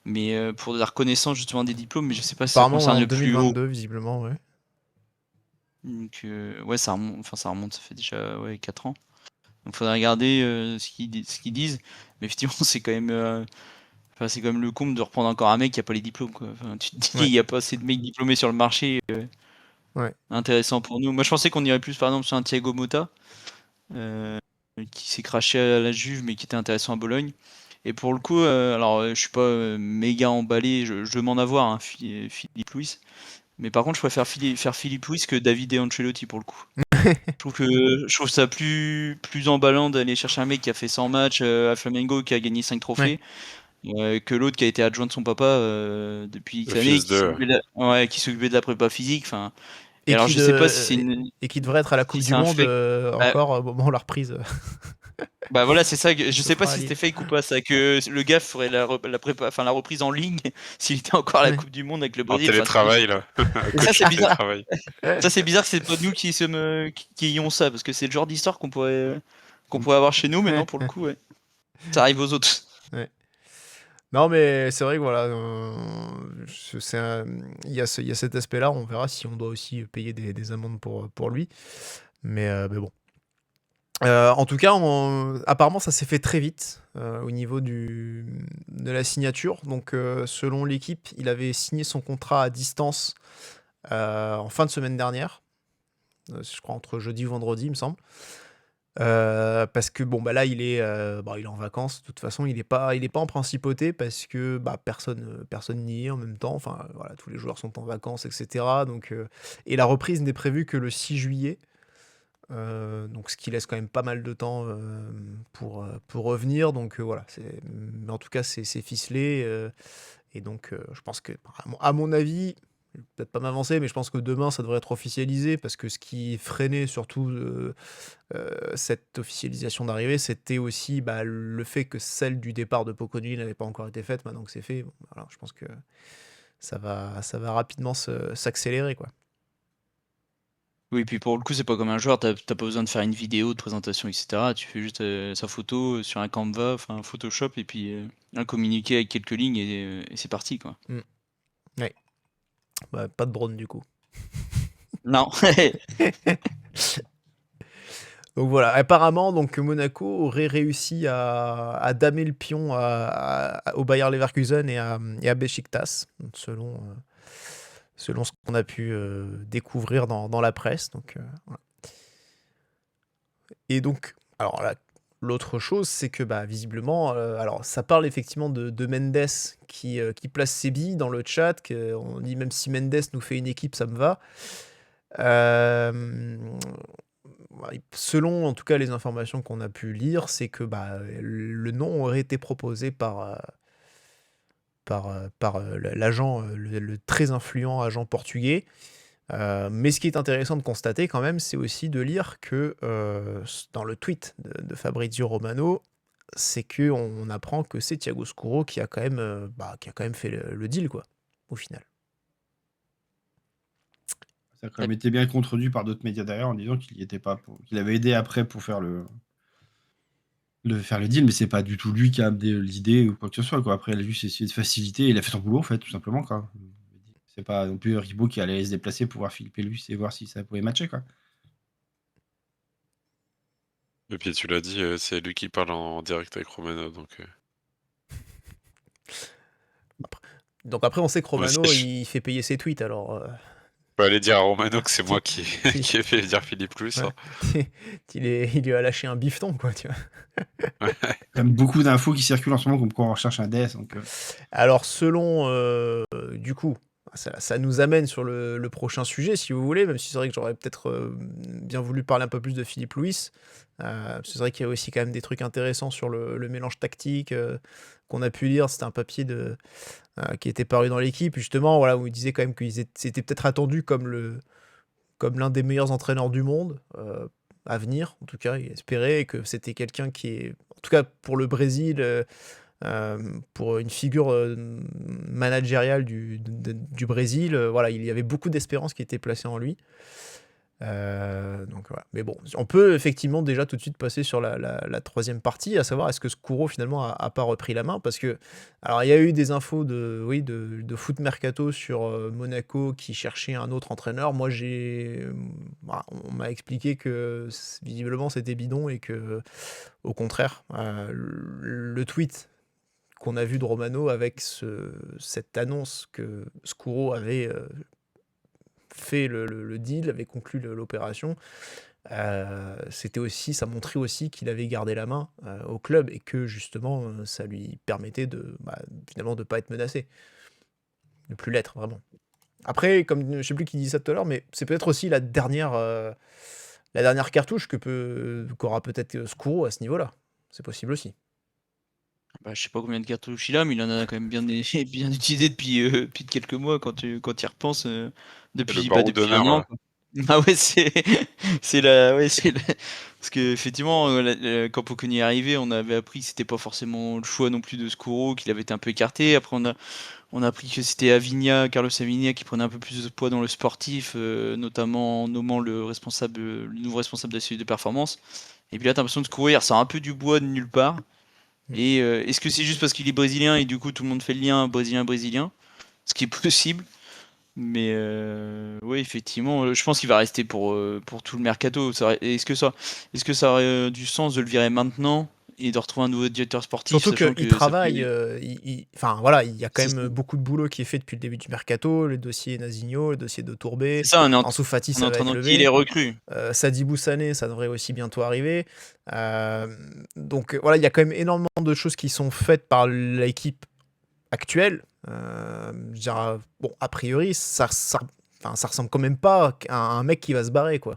mais pour la reconnaissance justement des diplômes, mais je sais pas si ça Apparemment, ouais, concerne en le plus haut. 2022, visiblement, ouais. Donc ouais, ça remonte, ça fait déjà 4 ans. Donc faudrait regarder ce qu'ils disent. Mais effectivement, c'est quand même c'est quand même le comble de reprendre encore un mec qui a pas les diplômes, quoi. Enfin, tu te dis, Ouais. il y a pas assez de mecs diplômés sur le marché Ouais. intéressant pour nous. Moi, je pensais qu'on irait plus par exemple sur un Thiago Motta qui s'est craché à la Juve mais qui était intéressant à Bologne. Et pour le coup, alors je suis pas méga emballé, je veux m'en avoir, hein, Philippe Luis. Mais par contre, je préfère faire Philippe Luis que David De Ancelotti pour le coup. Je trouve ça plus emballant d'aller chercher un mec qui a fait 100 matchs à Flamengo, qui a gagné 5 trophées, que l'autre qui a été adjoint de son papa depuis X Le années, fils de. qui s'occupait de la prépa physique. Enfin, et Et alors qui, je sais pas si c'est une, et qui devrait être à la si Coupe c'est du un Monde fake. Bah, encore au moment de la reprise. bah voilà, c'est ça. Je sais pas si Australie. c'était fake ou pas. Ça que le gars ferait la prépa, enfin la reprise en ligne s'il était encore à la Ouais. Coupe du Monde avec le En Brésil. Enfin, télétravail, là. Un et ça coach c'est en bizarre. télétravail. Ça c'est bizarre que c'est pas nous qui ayons ça parce que c'est le genre d'histoire qu'on pourrait avoir chez nous, mais non pour le coup, ouais. Ça arrive aux autres. Ouais. Non, mais c'est vrai que voilà, il y a cet aspect-là. On verra si on doit aussi payer des amendes pour lui. Mais bon. En tout cas, apparemment, ça s'est fait très vite au niveau de la signature. Donc, selon l'équipe, il avait signé son contrat à distance en fin de semaine dernière. Je crois entre jeudi et vendredi, il me semble. Parce que bon, bah là, il est en vacances. De toute façon, il est pas en principauté parce que bah, personne n'y est en même temps. Enfin, voilà, tous les joueurs sont en vacances, etc. Donc, et la reprise n'est prévue que le 6 juillet. Donc, ce qui laisse quand même pas mal de temps pour revenir. Donc, voilà. Mais en tout cas, c'est ficelé. Et donc, je pense que, à mon avis, je vais peut-être pas m'avancer, mais je pense que demain, ça devrait être officialisé parce que ce qui freinait surtout cette officialisation d'arrivée, c'était aussi bah, le fait que celle du départ de Poconui n'avait pas encore été faite. Maintenant que c'est fait, bon, voilà, je pense que ça va rapidement s'accélérer, quoi. Oui, puis pour le coup, c'est pas comme un joueur, t'as pas besoin de faire une vidéo de présentation, etc. Tu fais juste sa photo sur un Canva, enfin un Photoshop, et puis un communiqué avec quelques lignes, et c'est parti, quoi. Ouais. Bah, pas de drone du coup. Non. Donc voilà, apparemment, donc Monaco aurait réussi à damer le pion au Bayer Leverkusen et à Beşiktaş, selon ce qu'on a pu découvrir dans la presse. Donc, voilà. Et donc, alors là, l'autre chose, c'est que bah, visiblement, alors ça parle effectivement de Mendes qui place ses billes dans le chat, on dit même si Mendes nous fait une équipe, ça me va. Selon en tout cas les informations qu'on a pu lire, c'est que bah, le nom aurait été proposé par l'agent, le très influent agent portugais. Mais ce qui est intéressant de constater quand même, c'est aussi de lire que dans le tweet de Fabrizio Romano, c'est qu'on apprend que c'est Thiago Skuro qui a quand même fait le deal, quoi, au final. Ça a quand même été bien contredit par d'autres médias derrière en disant qu'il y était pas qu'il avait aidé après pour faire le deal, mais c'est pas du tout lui qui a amené l'idée ou quoi que ce soit, quoi. Après, il a juste essayé de faciliter, il a fait son boulot en fait, tout simplement, quoi. C'est pas non plus Ribot qui allait se déplacer pour voir Philippe Luis et voir si ça pouvait matcher, quoi. Et puis tu l'as dit, c'est lui qui parle en direct avec Romano, donc. Donc après, on sait que Ouais, Romano, c'est- il fait payer ses tweets, alors Je peux aller dire à Romano que c'est moi qui, qui ai fait dire Philippe Louis. ouais. Il lui a lâché un bifton, quoi, tu vois. Il y a quand même beaucoup d'infos qui circulent en ce moment comme quoi on recherche un DS. Donc, Alors, selon, du coup, ça nous amène sur le prochain sujet, si vous voulez, même si c'est vrai que j'aurais peut-être bien voulu parler un peu plus de Philippe Louis. C'est vrai qu'il y a aussi quand même des trucs intéressants sur le mélange tactique qu'on a pu lire. C'était un papier qui était paru dans l'équipe, justement, voilà, où il disait quand même qu'ils étaient peut-être attendus comme l'un des meilleurs entraîneurs du monde à venir, en tout cas, il espérait, et que c'était quelqu'un qui est, en tout cas pour le Brésil, pour une figure managériale du Brésil, voilà, il y avait beaucoup d'espérance qui était placée en lui. Donc voilà. Mais bon, on peut effectivement déjà tout de suite passer sur la troisième partie, à savoir est-ce que Skuro finalement a pas repris la main, parce que alors il y a eu des infos de Foot Mercato sur Monaco qui cherchait un autre entraîneur. Moi on m'a expliqué que visiblement c'était bidon et que au contraire le tweet qu'on a vu de Romano avec cette annonce que Skuro avait fait le deal, avait conclu l'opération, c'était aussi, ça montrait aussi qu'il avait gardé la main au club et que justement ça lui permettait finalement de pas être menacé, de plus l'être vraiment. Après, comme je sais plus qui dit ça tout à l'heure, mais c'est peut-être aussi la dernière cartouche qu'aura peut-être Skuro à ce niveau-là. C'est possible aussi. Bah, je sais pas combien de cartouches il a, mais il en a quand même bien, bien utilisé depuis quelques mois quand tu y repenses. Le Depuis barreau depuis d'honneur, 1 an, quoi. Ah ouais, c'est parce qu'effectivement, quand Poconci est arrivé, on avait appris que c'était pas forcément le choix non plus de Skuro, qu'il avait été un peu écarté. Après, on a appris que c'était Carlos Avinia qui prenait un peu plus de poids dans le sportif, notamment en nommant le nouveau responsable de la cellule de performance. Et puis là, t'as l'impression que Skuro, il ressort un peu du bois de nulle part. Et est-ce que c'est juste parce qu'il est brésilien et du coup tout le monde fait le lien brésilien-brésilien? Ce qui est possible. Mais oui, effectivement, je pense qu'il va rester pour tout le mercato. Est-ce que ça aurait du sens de le virer maintenant et de retrouver un nouveau directeur sportif, Surtout sachant qu'il que ça travaille, fait... enfin voilà, il y a quand C'est même beaucoup de boulot qui est fait depuis le début du mercato, le dossier Nazinho, le dossier de Tourbé, c'est ça, Ansu Fati on est ça en va train être d'enquiller les levé, recrues. Sadibou Sané ça devrait aussi bientôt arriver. Donc voilà, il y a quand même énormément de choses qui sont faites par l'équipe actuelle. Je dirais, bon, a priori, enfin, ça ressemble quand même pas à un mec qui va se barrer, quoi.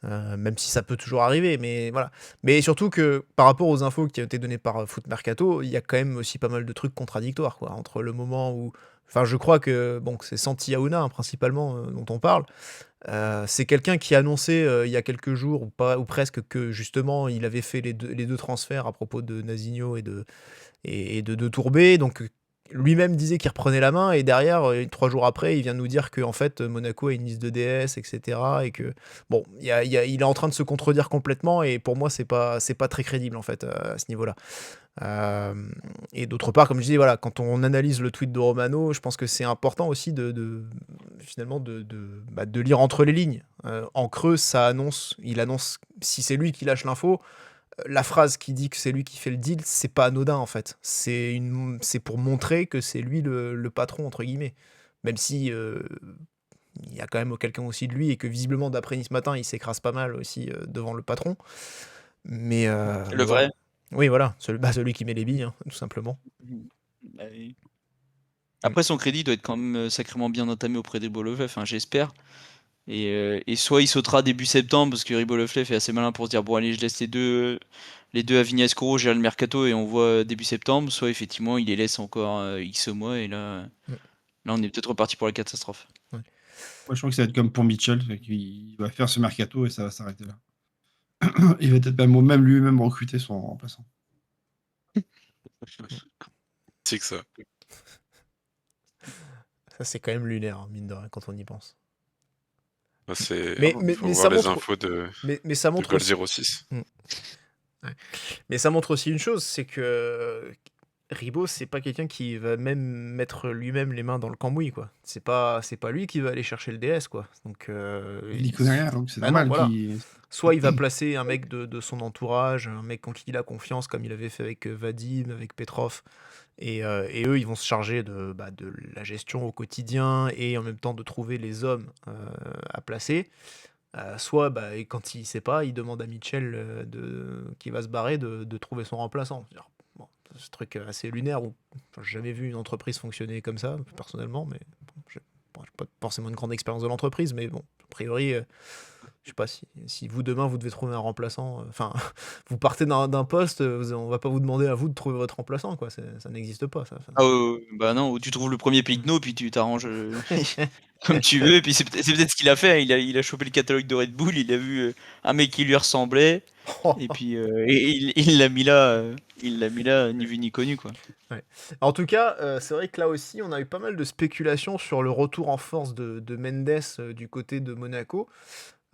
Même si ça peut toujours arriver, mais voilà. Mais surtout que par rapport aux infos qui ont été données par Foot Mercato, il y a quand même aussi pas mal de trucs contradictoires, quoi. Entre le moment où, enfin, je crois que bon, c'est Santi Aouna hein, principalement dont on parle. C'est quelqu'un qui a annoncé il y a quelques jours ou pas ou presque que justement il avait fait les deux transferts à propos de Nazinho et de Tourbé. Donc lui-même disait qu'il reprenait la main et derrière 3 jours après il vient nous dire que en fait Monaco a une liste de DS etc et que bon il est en train de se contredire complètement et pour moi c'est pas très crédible en fait à ce niveau-là. Et d'autre part, comme je disais, voilà, quand on analyse le tweet de Romano, je pense que c'est important aussi finalement de lire entre les lignes. En creux, il annonce, si c'est lui qui lâche l'info, la phrase qui dit que c'est lui qui fait le deal, c'est pas anodin en fait. C'est pour montrer que c'est lui le patron, entre guillemets. Même si il y a quand même quelqu'un aussi de lui et que visiblement, d'après Nice Matin, il s'écrase pas mal aussi devant le patron. Mais Le voilà. vrai. Oui, voilà, celui qui met les billes, hein, tout simplement. Bah oui. Après, son crédit doit être quand même sacrément bien entamé auprès des Bolovlev, hein, j'espère. Et soit il sautera début septembre parce que Ribolovlev est assez malin pour se dire bon allez je laisse les deux à Vignascoro gérer le mercato et on voit début septembre, soit effectivement il les laisse encore X mois et là on est peut-être reparti pour la catastrophe. Ouais. Moi, je crois que ça va être comme pour Mitchell, il va faire ce mercato et ça va s'arrêter là. Il va peut-être même lui-même recruter son remplaçant. C'est que ça. Ça, c'est quand même lunaire, hein, mine de rien, quand on y pense. Bah, c'est... Mais Faut ça voir les montre, infos de ça montre Goal aussi, 06. ouais. Mais ça montre aussi une chose, c'est que Ribot, c'est pas quelqu'un qui va même mettre lui-même les mains dans le cambouis, quoi. C'est pas lui qui va aller chercher le DS, quoi. Donc, Il y connaît rien, donc c'est bah normal non, voilà. qu'il... Soit il va placer un mec de son entourage, un mec en qui il a confiance, comme il avait fait avec Vadim, avec Petrov, Et eux, ils vont se charger de la gestion au quotidien et en même temps de trouver les hommes à placer. Soit, et quand il sait pas, il demande à Mitchell qui va se barrer de trouver son remplaçant. Bon, c'est un truc assez lunaire où j'ai jamais vu une entreprise fonctionner comme ça, personnellement, mais bon, j'ai pas forcément une grande expérience de l'entreprise, mais bon, a priori, je sais pas si vous demain vous devez trouver un remplaçant, enfin, vous partez d'un poste, on va pas vous demander à vous de trouver votre remplaçant, quoi. Ça n'existe pas, ça. Ah bah non, ou tu trouves le premier picno, puis tu t'arranges comme tu veux, et puis c'est peut-être ce qu'il a fait, hein. Il a chopé le catalogue de Red Bull, il a vu un mec qui lui ressemblait, et puis il l'a mis là, ni vu ni connu, quoi. Ouais. En tout cas, c'est vrai que là aussi, on a eu pas mal de spéculations sur le retour en force de Mendes du côté de Monaco.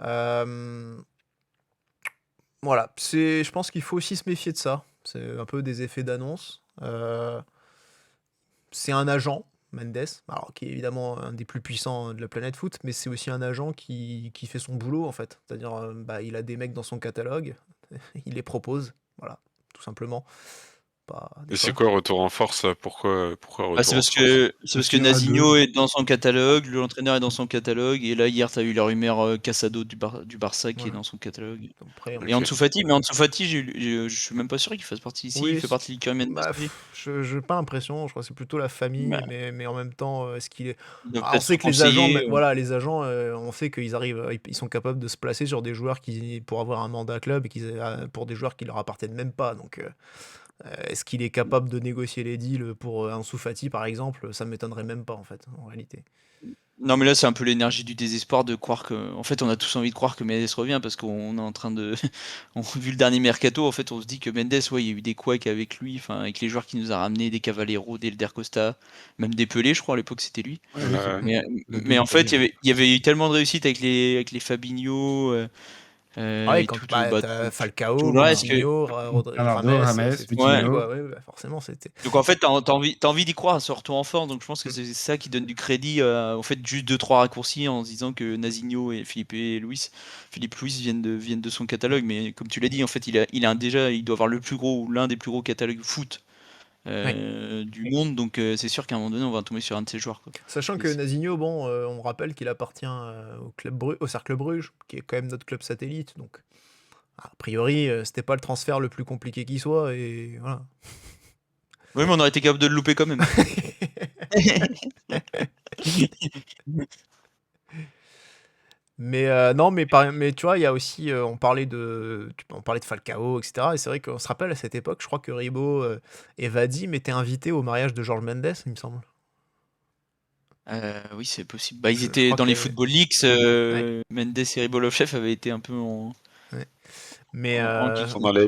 Euh, Voilà, je pense qu'il faut aussi se méfier de ça. C'est un peu des effets d'annonce. C'est un agent, Mendes, alors qui est évidemment un des plus puissants de la planète foot, mais c'est aussi un agent qui fait son boulot en fait. C'est-à-dire, il a des mecs dans son catalogue, il les propose, voilà, tout simplement. Pas des Et c'est fois. quoi retour en force? Pourquoi Bah, c'est retour en parce force? que Parce qu'il y en a Nazinho deux. est dans son catalogue, l'entraîneur est dans son catalogue, et là hier t'as eu la rumeur Casado du Barça qui est Voilà. dans son catalogue. Après, Et Ok. Ansu Fati, mais Ansu Fati, je suis même pas sûr qu'il fasse partie ici. Il oui, fait partie du Karim Mendes aussi. je n'ai pas l'impression, je crois que c'est plutôt la famille, Bah, mais en même temps, est-ce qu'il est... ils doivent Ah, on peut-être se sait que les agents, conseiller. voilà, les agents, on sait qu'ils arrivent, ils sont capables de se placer sur des joueurs pour avoir un mandat club et pour des joueurs qui leur appartiennent même pas. Donc, est-ce qu'il est capable de négocier les deals pour Ansu Fati, par exemple? Ça m'étonnerait même pas, en fait, en réalité. Non, mais là, c'est un peu l'énergie du désespoir de croire que. En fait, on a tous envie de croire que Mendes revient parce qu'on est en train de. Vu le dernier mercato, en fait, on se dit que Mendes, ouais, il y a eu des couacs avec lui, enfin, avec les joueurs qui nous a ramené, des Cavaleiro, des Elder Costa, même des Pelé, je crois, à l'époque, c'était lui. Ouais, oui, c'est Ouais. vrai. Mais, Le mais en début fait, d'année, ouais. il y avait eu tellement de réussite avec les Fabinho Ah ouais, et quand tout t'as tout Falcao, le reste que. Coutinho, Bernardo, Rames, Rames, c'était Ouais. fini, Vitinho. quoi. Ouais, forcément, c'était... Donc en fait, t'as envie d'y croire à ce retour en force, donc je pense que c'est ça qui donne du crédit, en fait, juste 2-3 raccourcis en se disant que Nazinho et Philippe Luis viennent de son catalogue, mais comme tu l'as dit, en fait, déjà, il doit avoir le plus gros ou l'un des plus gros catalogues foot Oui. du monde, donc c'est sûr qu'à un moment donné, on va tomber sur un de ces joueurs, quoi. Sachant que Nazinho, bon, on rappelle qu'il appartient au Cercle Bruges, qui est quand même notre club satellite, donc a priori, c'était pas le transfert le plus compliqué qui soit, et voilà. Oui, mais on aurait été capable de le louper quand même. Mais non, mais tu vois, il y a aussi, on parlait de Falcao, etc. Et c'est vrai qu'on se rappelle à cette époque, je crois que Ribot et Vadim étaient invités au mariage de George Mendes, il me semble. Oui, c'est possible. Bah, ils Je étaient crois dans les que... Football Leaks, Ouais, Mendes et Ribolovlev avaient été un peu ouais. Mais... en Ils geek. sont dans les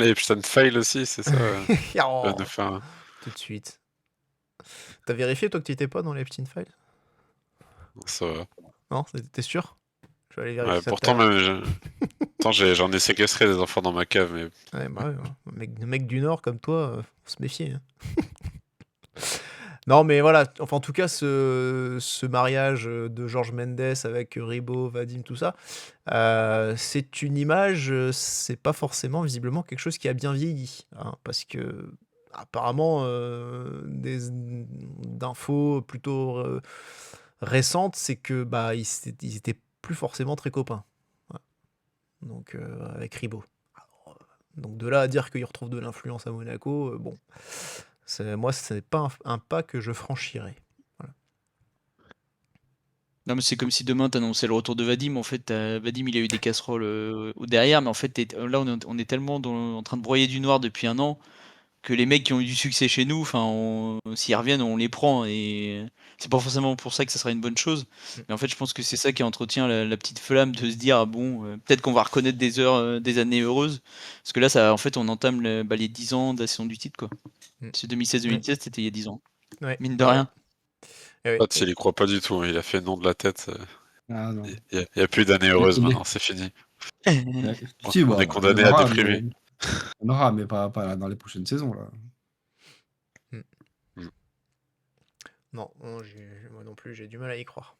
Epstein Files aussi, c'est ça? Oh, De faire... tout de suite. T'as vérifié, toi, que tu étais pas dans les Epstein Files? Ça va. Non, t'es sûr? Je vais aller Ouais, vérifier ça tout à pourtant, l'heure. pourtant, j'en ai séquestré des enfants dans ma cave, mais Ouais, bah ouais, mec du Nord comme toi, faut se méfier, hein. Non, mais voilà, enfin, en tout cas, ce mariage de George Mendes avec Ribot, Vadim, tout ça, c'est une image, c'est pas forcément visiblement quelque chose qui a bien vieilli, hein, parce que apparemment, d'infos plutôt récentes, c'est que ils étaient plus forcément très copains. Ouais. Donc, avec Ribot. Alors, donc de là à dire qu'il retrouve de l'influence à Monaco, bon. Moi, c'est pas un pas que je franchirais. Voilà. Non, mais c'est comme si demain t'annonçais le retour de Vadim. En fait, Vadim, il a eu des casseroles au derrière, mais en fait, là, on est tellement en train de broyer du noir depuis un an que les mecs qui ont eu du succès chez nous, enfin, s'ils reviennent, on les prend. Et c'est pas forcément pour ça que ça sera une bonne chose. Mais en fait, je pense que c'est ça qui entretient la petite flamme de se dire, ah bon, peut-être qu'on va reconnaître des heures, des années heureuses. Parce que là, en fait, on entame les 10 ans de la saison du titre, quoi. Mm. C'est 2016-2017, c'était il y a 10 ans. Ouais, Mine de ouais. rien. Ouais, Pat, il y croit pas du tout, hein. Il a fait nom de la tête. Ah non. Il y a plus d'années heureuses maintenant, c'est fini. Si, On bon, est condamné il y en à aura, déprimer. mais- On aura, mais pas dans les prochaines saisons, là. Non, moi non plus, j'ai du mal à y croire.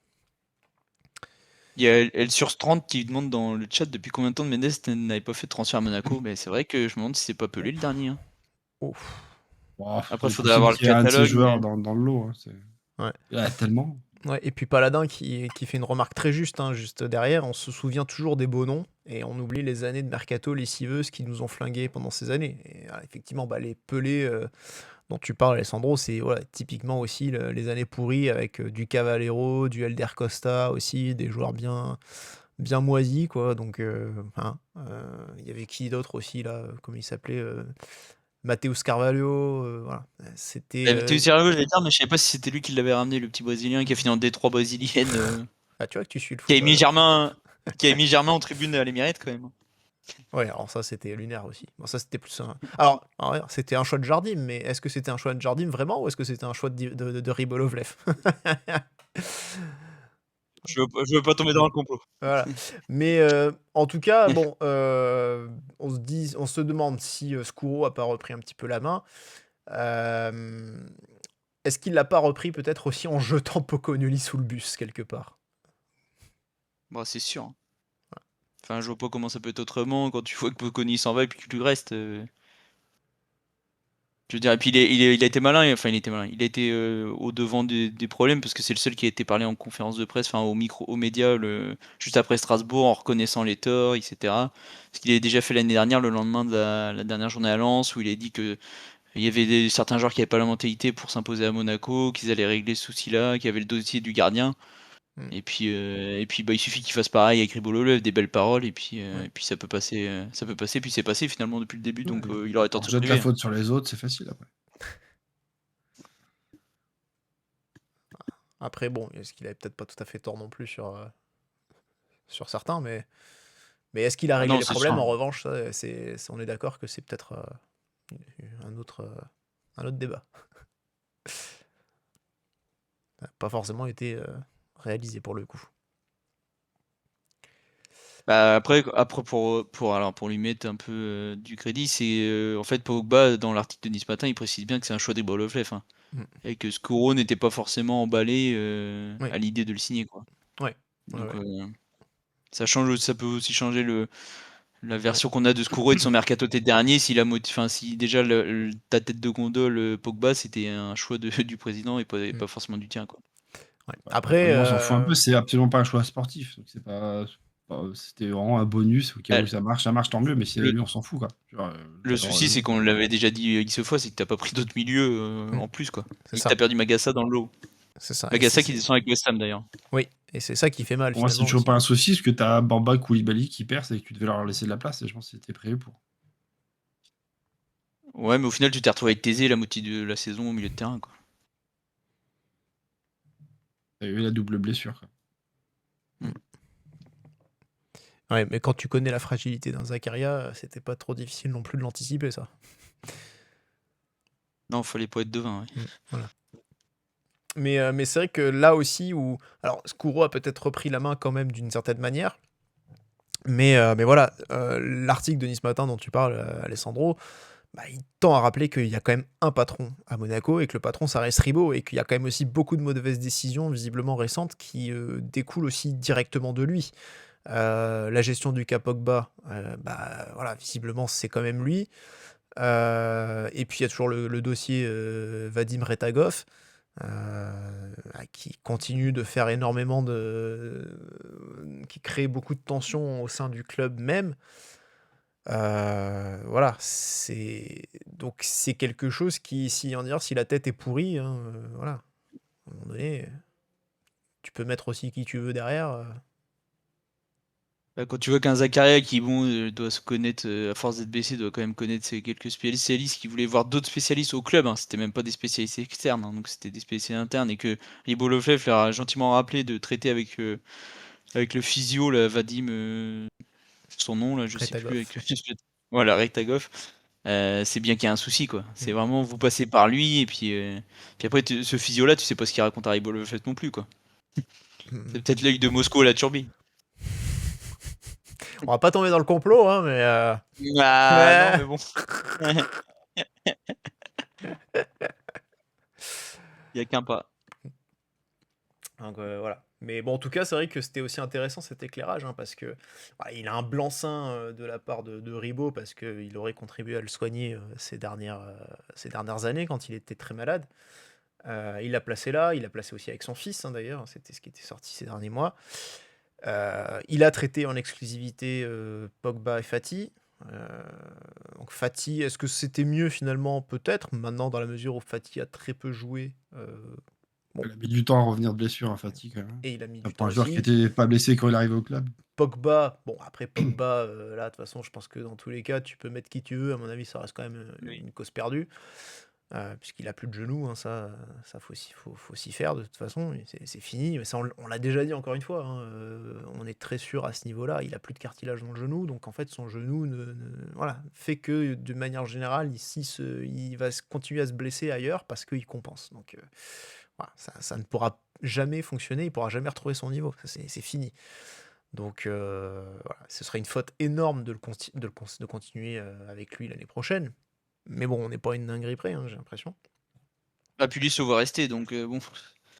Il y a Elle sur 30 qui demande dans le chat depuis combien de temps de Mendes n'avait pas fait de transfert à Monaco. Mais c'est vrai que je me demande si c'est pas Pelé le dernier, hein. Ouf. Bon, Après, c'est faudrait avoir le possible qu'il y ait un de ces catalogue. joueurs Mais... dans le lot. Hein, Ouais. il y en a tellement. Ouais, et puis Paladin qui fait une remarque très juste, hein, juste derrière, on se souvient toujours des beaux noms et on oublie les années de mercato lessiveuses qui nous ont flingués pendant ces années. Et effectivement, bah, les pelés dont tu parles, Alessandro, c'est voilà, typiquement aussi les années pourries avec du Cavallero, du Elder Costa aussi, des joueurs bien moisis, quoi. Donc, hein, il y avait qui d'autre aussi, là, comment il s'appelait Mateus Carvalho, voilà. C'était. Théo Serrano, j'allais dire, mais je savais pas si c'était lui qui l'avait ramené, le petit Brésilien qui a fini en D3 brésilienne. Ah, tu vois que tu suis le Qui avait football. mis Germain en tribune à l'Émirette quand même. Ouais, alors ça c'était lunaire aussi. Bon, ça c'était plus un. Alors, ouais, c'était un choix de Jardim, mais est-ce que c'était un choix de Jardim vraiment ou est-ce que c'était un choix de Ribolovlev? Je veux pas tomber dans le complot. Voilà. Mais en tout cas, bon, on se demande si Skuro a pas repris un petit peu la main. Euh, Est-ce qu'il l'a pas repris peut-être aussi en jetant Poconoli sous le bus quelque part? Bon, c'est sûr. Hein. Enfin, je vois pas comment ça peut être autrement quand tu vois que Bocconi s'en va et puis que tu restes. Je veux dire, et puis il a été malin, enfin il était malin. Il a été au devant des problèmes parce que c'est le seul qui a été parlé en conférence de presse, enfin aux médias, juste après Strasbourg, en reconnaissant les torts, etc. Ce qu'il avait déjà fait l'année dernière, le lendemain de la dernière journée à Lens, où il a dit que il y avait certains joueurs qui n'avaient pas la mentalité pour s'imposer à Monaco, qu'ils allaient régler ce souci-là, qu'il y avait le dossier du gardien. Hmm. Et puis bah, il suffit qu'il fasse pareil avec Ribololev, des belles paroles, et Ouais. puis ça peut passer, puis c'est passé finalement depuis le début, donc Ouais. il aurait On tenté de se jette la priver. faute sur les autres, c'est facile après. Après, bon, est-ce qu'il avait peut-être pas tout à fait tort non plus sur certains, mais est-ce qu'il a Ah réglé non, les c'est problèmes? sûr. En revanche, ça, on est d'accord que c'est peut-être un autre débat. Ça n'a pas forcément été réalisé pour le coup. Bah, après pour lui mettre un peu du crédit, c'est en fait Pogba dans l'article de Nice Matin, il précise bien que c'est un choix des Broloflev, hein, Mm. et que Skoro n'était pas forcément emballé Oui, à l'idée de le signer, quoi. ouais, ouais, Donc ouais. ça peut aussi changer la Ouais. version qu'on a de Skoro et de son mercato d'été dernier. Enfin, si déjà ta tête de gondole Pogba c'était un choix du président et Mm. pas forcément du tien, quoi. Ouais. Ouais, Après, moi, on s'en fout un peu, c'est absolument pas un choix sportif. Donc c'était vraiment un bonus au cas Euh, où ça marche, tant mieux, mais si Le, lui, on s'en fout, quoi. Genre, le j'adore souci, c'est qu'on l'avait déjà dit X fois, c'est que t'as pas pris d'autres milieux Mm. en plus, quoi. C'est Et que ça, t'as perdu Magassa dans le lot. c'est ça. Et Magassa qui descend avec West Ham d'ailleurs. Oui, et c'est ça qui fait mal Pour moi, c'est finalement toujours aussi. pas un souci, parce que t'as Bamba Koulibaly qui perce et que tu devais leur laisser de la place, et je pense que c'était prévu pour. Ouais, mais au final, tu t'es retrouvé avec Thésée la moitié de la saison au milieu de terrain, quoi. T'as eu la double blessure, quoi. Mm. Ouais, mais quand tu connais la fragilité d'un Zakaria, c'était pas trop difficile non plus de l'anticiper, ça. Non, fallait pas être devin, ouais. Voilà. Mais c'est vrai que là aussi, où. Alors, Skuro a peut-être repris la main quand même d'une certaine manière. Mais voilà, l'article de Nice Matin dont tu parles, Alessandro, bah, il tend à rappeler qu'il y a quand même un patron à Monaco et que le patron, ça reste Ribot et qu'il y a quand même aussi beaucoup de mauvaises décisions visiblement récentes qui découlent aussi directement de lui. La gestion du cas Pogba, bah, voilà, visiblement, c'est quand même lui. Et puis il y a toujours le dossier Vadim Retagov, qui continue de faire énormément qui crée beaucoup de tensions au sein du club même. Voilà, donc c'est quelque chose qui, si la tête est pourrie, hein, voilà, à un moment donné, tu peux mettre aussi qui tu veux derrière. Bah, quand tu vois qu'un Zakaria qui, bon, doit se connaître, à force d'être blessé, doit quand même connaître ses quelques spécialistes qui voulaient voir d'autres spécialistes au club, hein. C'était même pas des spécialistes externes, hein, donc c'était des spécialistes internes, et que Ribolovlev leur a gentiment rappelé de traiter avec le physio, là, Vadim, son nom, là, je sais plus, Retagov. voilà, Rektagov. C'est bien qu'il y a un souci, quoi. C'est Mm. vraiment, vous passez par lui, et puis après, ce physio-là, tu sais pas ce qu'il raconte à Ribolovlev non plus, quoi. C'est peut-être l'œil de Moscou à la turbine. On va pas tomber dans le complot, hein, mais. Ah, Ouais. non, mais bon. Il y a qu'un pas. Donc voilà. Mais bon, en tout cas, c'est vrai que c'était aussi intéressant cet éclairage, hein, parce que il a un blanc-seing de la part de Ribot, parce qu'il aurait contribué à le soigner ces dernières années quand il était très malade. Il l'a placé là, il l'a placé aussi avec son fils, hein, d'ailleurs, c'était ce qui était sorti ces derniers mois. Il a traité en exclusivité Pogba et Fati. Euh, donc Fati, est-ce que c'était mieux finalement? Peut-être, maintenant dans la mesure où Fati a très peu joué. Bon, Il a mis du temps à revenir de blessure, hein, Fati, quand même. et il a mis Enfin, du pour temps un joueur qui aussi. était pas blessé quand il arrive au club. Pogba, bon après Pogba, là de toute façon je pense que dans tous les cas tu peux mettre qui tu veux, à mon avis ça reste quand même Oui. une cause perdue, puisqu'il a plus de genoux, hein, ça faut s'y faire de toute façon, et c'est fini, mais ça on l'a déjà dit encore une fois, hein, on est très sûr à ce niveau-là, il a plus de cartilage dans le genou, donc en fait son genou voilà, fait que de manière générale il va continuer à se blesser ailleurs parce qu'il compense, donc voilà, ça ne pourra jamais fonctionner, il pourra jamais retrouver son niveau, ça, c'est fini. Donc voilà, ce serait une faute énorme de continuer avec lui l'année prochaine. Mais bon, on n'est pas à une dinguerie près, hein, j'ai l'impression. Ah, puis lui se voit rester, donc bon.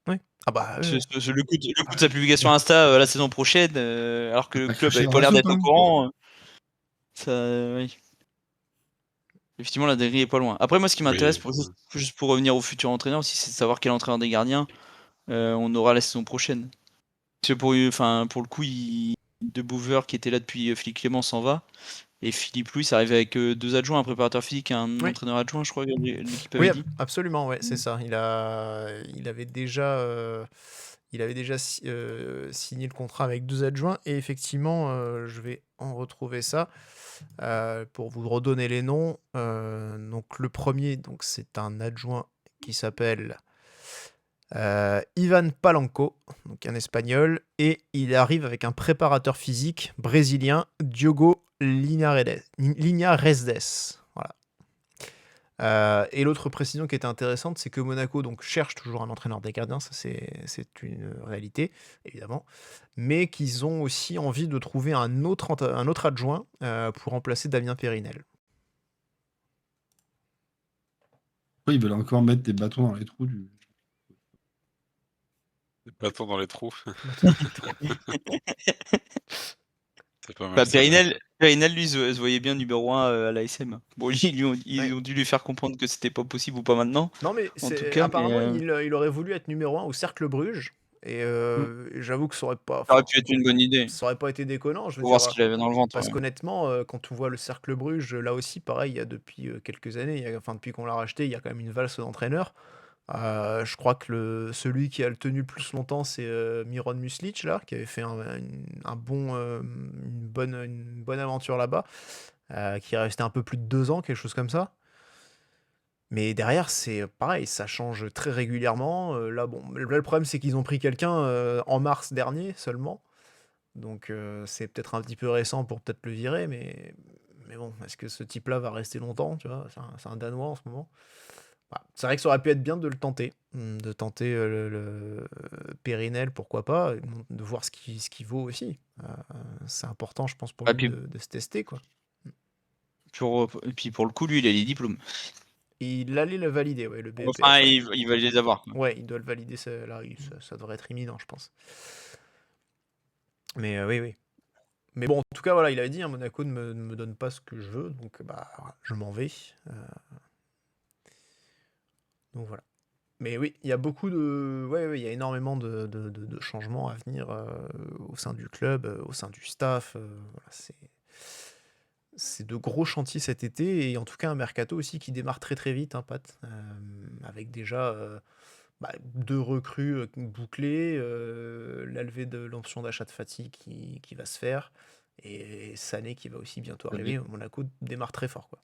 Oui. Ah bah Le coup de sa publication Insta la saison prochaine, alors que Faut le pas club cracher avait dans pas la l'air soupe, d'être au hein. courant, ça, oui. Effectivement, la dinguerie est pas loin. Après, moi, ce qui m'intéresse, Oui. juste pour revenir au futur entraîneur aussi, c'est de savoir quel entraîneur des gardiens on aura la saison prochaine. Parce que pour le coup, De Boever qui était là depuis Philippe Clément s'en va. Et Philippe Louis, ça arrive avec 2 adjoints, un préparateur physique et un Oui. entraîneur adjoint, je crois, l'équipe Oui, avait dit. absolument, ouais, c'est ça. Il avait déjà signé le contrat avec 2 adjoints et effectivement, je vais en retrouver ça pour vous redonner les noms. Donc le premier, donc c'est un adjoint qui s'appelle Ivan Palanco, donc un espagnol, et il arrive avec un préparateur physique brésilien, Diogo Linharedes. Voilà. Et l'autre précision qui était intéressante, c'est que Monaco donc cherche toujours un entraîneur des gardiens, ça c'est une réalité, évidemment, mais qu'ils ont aussi envie de trouver un autre adjoint pour remplacer Damien Périnel. Après, ils veulent encore mettre des bâtons dans les trous du. Des bâtons dans les trous. C'est pas mal. Bah, ça. Périnel, lui, se voyait bien numéro 1 à l'ASM. Bon, ils ont dû lui faire comprendre que c'était pas possible ou pas maintenant. Non, mais En tout cas, apparemment, mais, il aurait voulu être numéro 1 au Cercle Bruges. Et j'avoue que ça aurait pas, ça aurait pu être une bonne idée. ça aurait pas été déconnant. Je veux Faut voir dire, ce qu'il avait dans le ventre. parce Ouais. qu'honnêtement, quand on voit le Cercle Bruges, là aussi, pareil, il y a depuis quelques années, enfin depuis qu'on l'a racheté, il y a quand même une valse d'entraîneurs. Je crois que celui qui a le tenu le plus longtemps, c'est Miron Muslic, là, qui avait fait une bonne aventure là-bas, qui est resté un peu plus de 2 ans, quelque chose comme ça. Mais derrière, c'est pareil, ça change très régulièrement. Là, bon, là, le problème, c'est qu'ils ont pris quelqu'un en mars dernier seulement. Donc, c'est peut-être un petit peu récent pour peut-être le virer, mais bon, est-ce que ce type-là va rester longtemps, tu vois? C'est un Danois en ce moment. Bah, c'est vrai que ça aurait pu être bien de le tenter, de tenter le Périnel, pourquoi pas, et de voir ce qu'il vaut aussi. C'est important, je pense, pour Ah, lui puis, de se tester, quoi. et puis pour le coup, lui, il a les diplômes. Il allait le valider, ouais, le BEPF. Enfin, Ouais. il va les avoir. Quoi. Ouais, il doit le valider, là, ça devrait être imminent, je pense. Mais oui, oui. Mais bon, en tout cas, voilà, il avait dit, hein, Monaco ne me donne pas ce que je veux, donc bah, je m'en vais. Donc voilà. Mais oui, il y a beaucoup de... Ouais, il y a énormément de changements à venir au sein du club, au sein du staff. Voilà, c'est de gros chantiers cet été, et en tout cas un mercato aussi qui démarre très très vite, hein, Pat, avec déjà 2 recrues bouclées, la levée de l'option d'achat de Fati qui va se faire, et Sané qui va aussi bientôt arriver. Monaco démarre très fort, quoi.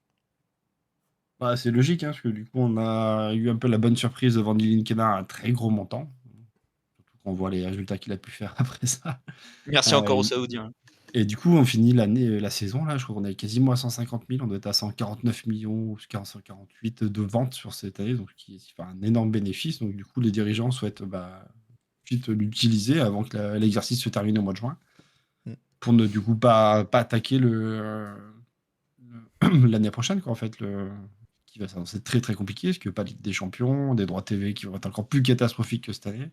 Bah, c'est logique, hein, parce que du coup, on a eu un peu la bonne surprise de vendre Linkena à un très gros montant. Surtout quand on voit les résultats qu'il a pu faire après ça. Merci encore aux Saoudiens. Et du coup, on finit la saison, là, je crois qu'on est quasiment à 150 000, on doit être à 149 millions ou 148 de ventes sur cette année, donc qui fait un énorme bénéfice. Donc du coup, les dirigeants souhaitent vite l'utiliser avant que l'exercice se termine au mois de juin, pour ne du coup pas attaquer l'année prochaine, quoi, en fait, qui va s'annoncer très très compliqué, parce que pas de Ligue des Champions, des droits TV qui vont être encore plus catastrophiques que cette année.